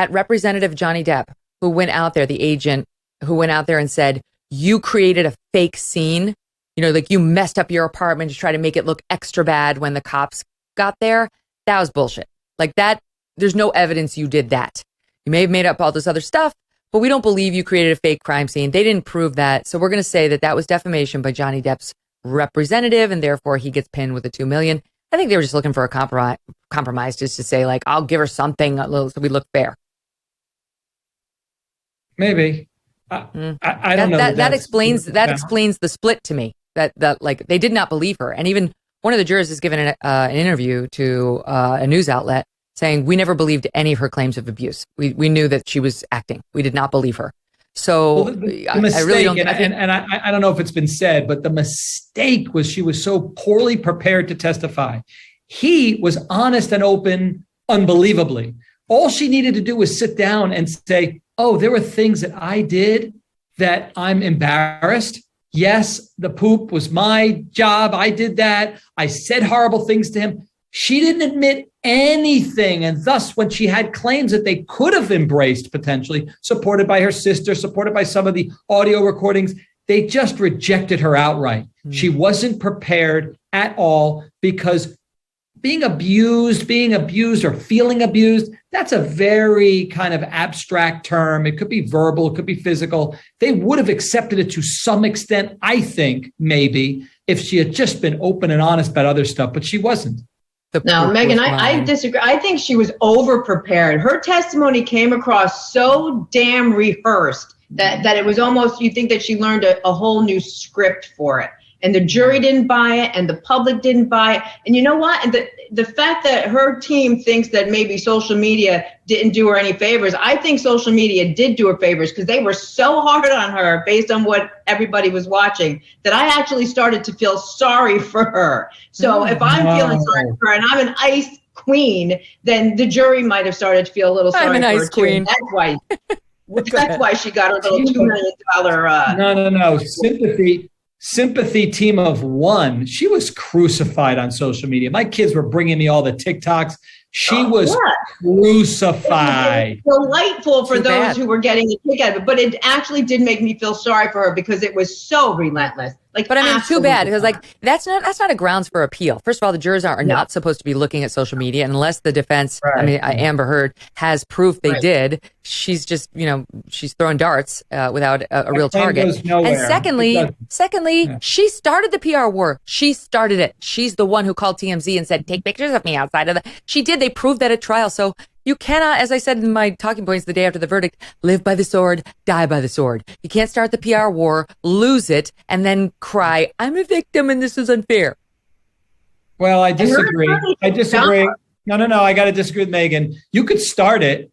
representative Johnny Depp who went out there, the agent who went out there and said, you created a fake scene. Like you messed up your apartment to try to make it look extra bad when the cops got there. That was bullshit. Like that. There's no evidence you did that. You may have made up all this other stuff, but we don't believe you created a fake crime scene. They didn't prove that. So we're going to say that was defamation by Johnny Depp's representative, and therefore he gets pinned with the $2 million. I think they were just looking for a compromise just to say, like, I'll give her something a little so we look fair. Maybe. I don't know. That explains the split to me. That like they did not believe her. And even one of the jurors has given an interview to a news outlet saying, we never believed any of her claims of abuse. We knew that she was acting. We did not believe her. So the I mistake, really don't. I don't know if it's been said, but the mistake was she was so poorly prepared to testify. He was honest and open, unbelievably. All she needed to do was sit down and say, "Oh, there were things that I did that I'm embarrassed. Yes, the poop was my job. I did that. I said horrible things to him." She didn't admit anything. And thus, when she had claims that they could have embraced potentially, supported by her sister, supported by some of the audio recordings, they just rejected her outright. She wasn't prepared at all, because being abused or feeling abused, that's a very kind of abstract term. It could be verbal, it could be physical. They would have accepted it to some extent, I think, maybe, if she had just been open and honest about other stuff, but she wasn't. No, Megyn, I disagree. I think she was over-prepared. Her testimony came across so damn rehearsed that it was almost, you think that she learned a whole new script for it. And the jury didn't buy it, and the public didn't buy it. And you know what? And the fact that her team thinks that maybe social media didn't do her any favors, I think social media did do her favors, because they were so hard on her based on what everybody was watching that I actually started to feel sorry for her. So if I'm feeling sorry for her and I'm an ice queen, then the jury might have started to feel a little sorry for her too. That's why she got her little $2 million. No. Sympathy team of one. She was crucified on social media. My kids were bringing me all the TikToks. She was crucified. It was delightful for those who were getting a kick out of it, but it actually did make me feel sorry for her, because it was so relentless. But I mean, it's too bad, because that's not a grounds for appeal. First of all, the jurors are not supposed to be looking at social media unless the defense, Amber Heard, has proof they did. She's just, she's throwing darts without a real target. And secondly, she started the PR war. She started it. She's the one who called TMZ and said, "Take pictures of me outside of the." She did. They proved that at trial. So you cannot, as I said in my talking points the day after the verdict, live by the sword, die by the sword. You can't start the PR war, lose it, and then cry, "I'm a victim and this is unfair." Well, I disagree. No. I got to disagree with Megyn. You could start it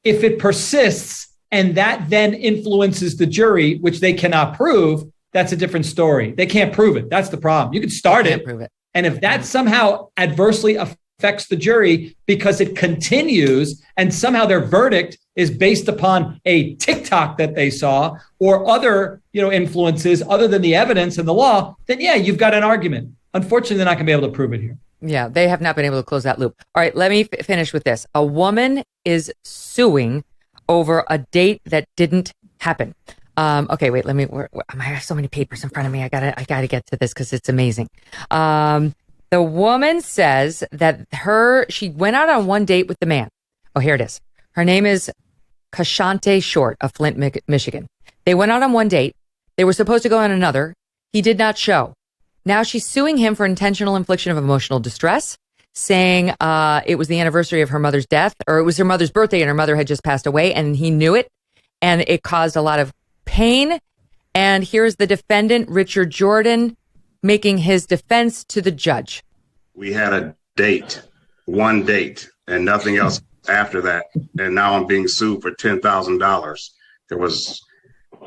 if it persists, and that then influences the jury, which they cannot prove. That's a different story. They can't prove it. That's the problem. You could start it. Prove it. And if that somehow adversely affects the jury because it continues and somehow their verdict is based upon a TikTok that they saw or other, influences other than the evidence and the law, then you've got an argument. Unfortunately, they're not going to be able to prove it here. Yeah, they have not been able to close that loop. All right, let me finish with this. A woman is suing over a date that didn't happen. Okay, wait, I have so many papers in front of me. I gotta get to this because it's amazing. The woman says that she went out on one date with the man. Oh, here it is. Her name is Kashante Short of Flint, Michigan. They went out on one date. They were supposed to go on another. He did not show. Now she's suing him for intentional infliction of emotional distress, saying it was the anniversary of her mother's death, or it was her mother's birthday and her mother had just passed away and he knew it, and it caused a lot of pain. And here's the defendant, Richard Jordan, making his defense to the judge. We had a date, one date, and nothing else after that. And now I'm being sued for $10,000.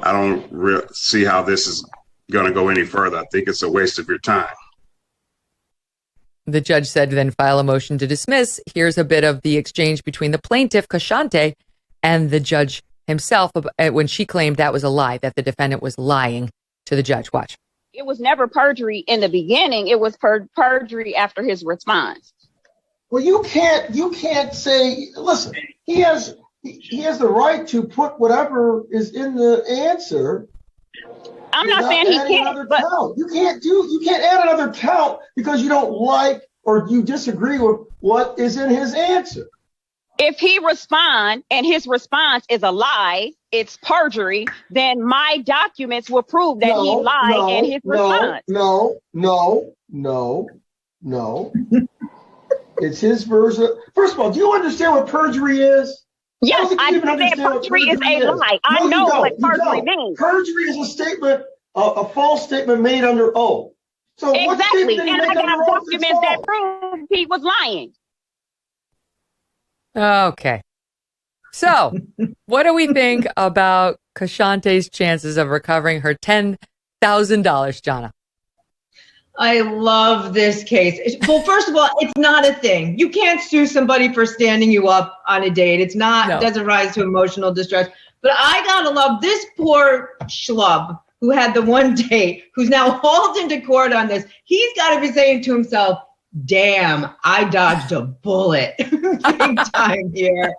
I don't see how this is going to go any further. I think it's a waste of your time. The judge said, then file a motion to dismiss. Here's a bit of the exchange between the plaintiff, Kashante, and the judge himself when she claimed that was a lie, that the defendant was lying to the judge. Watch. It was never perjury in the beginning. It was perjury after his response. Well, you can't say, listen, he has the right to put whatever is in the answer. I'm not saying he can't, but you can't add another count because you don't like or you disagree with what is in his answer. If he responds and his response is a lie, it's perjury, then my documents will prove that he lied in his response. No. It's his version. First of all, do you understand what perjury is? Yes, I understand perjury is a lie. I know what perjury means. Perjury is a statement, a false statement made under oath. So exactly, and I got documents that prove he was lying. Okay. So, what do we think about Kashante's chances of recovering her $10,000, Jonna? I love this case. Well, first of all, it's not a thing. You can't sue somebody for standing you up on a date. It's not, It doesn't rise to emotional distress. But I gotta love this poor schlub who had the one date, who's now hauled into court on this. He's got to be saying to himself, damn, I dodged a bullet big time here.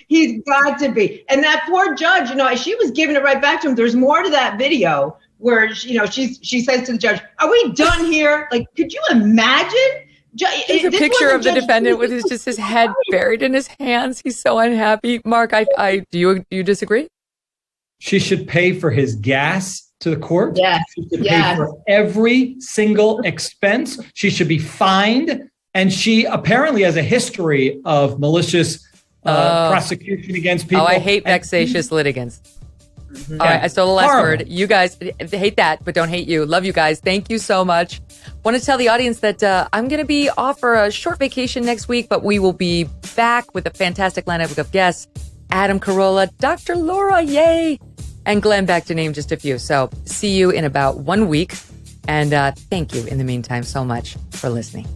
He's got to be. And that poor judge, she was giving it right back to him. There's more to that video where, she says to the judge, are we done here? Like, could you imagine? There's a picture of the defendant with his head buried in his hands. He's so unhappy. Mark, do you disagree? She should pay for his gas to the court. Yes. She should pay for every single expense. She should be fined. And she apparently has a history of malicious prosecution against people. Oh, I hate vexatious litigants. Mm-hmm. All right, I stole the last word. You guys hate that, but don't hate you. Love you guys. Thank you so much. Want to tell the audience that I'm going to be off for a short vacation next week, but we will be back with a fantastic lineup of guests. Adam Carolla, Dr. Laura, yay, and Glenn Beck, to name just a few. So see you in about 1 week. And thank you in the meantime so much for listening.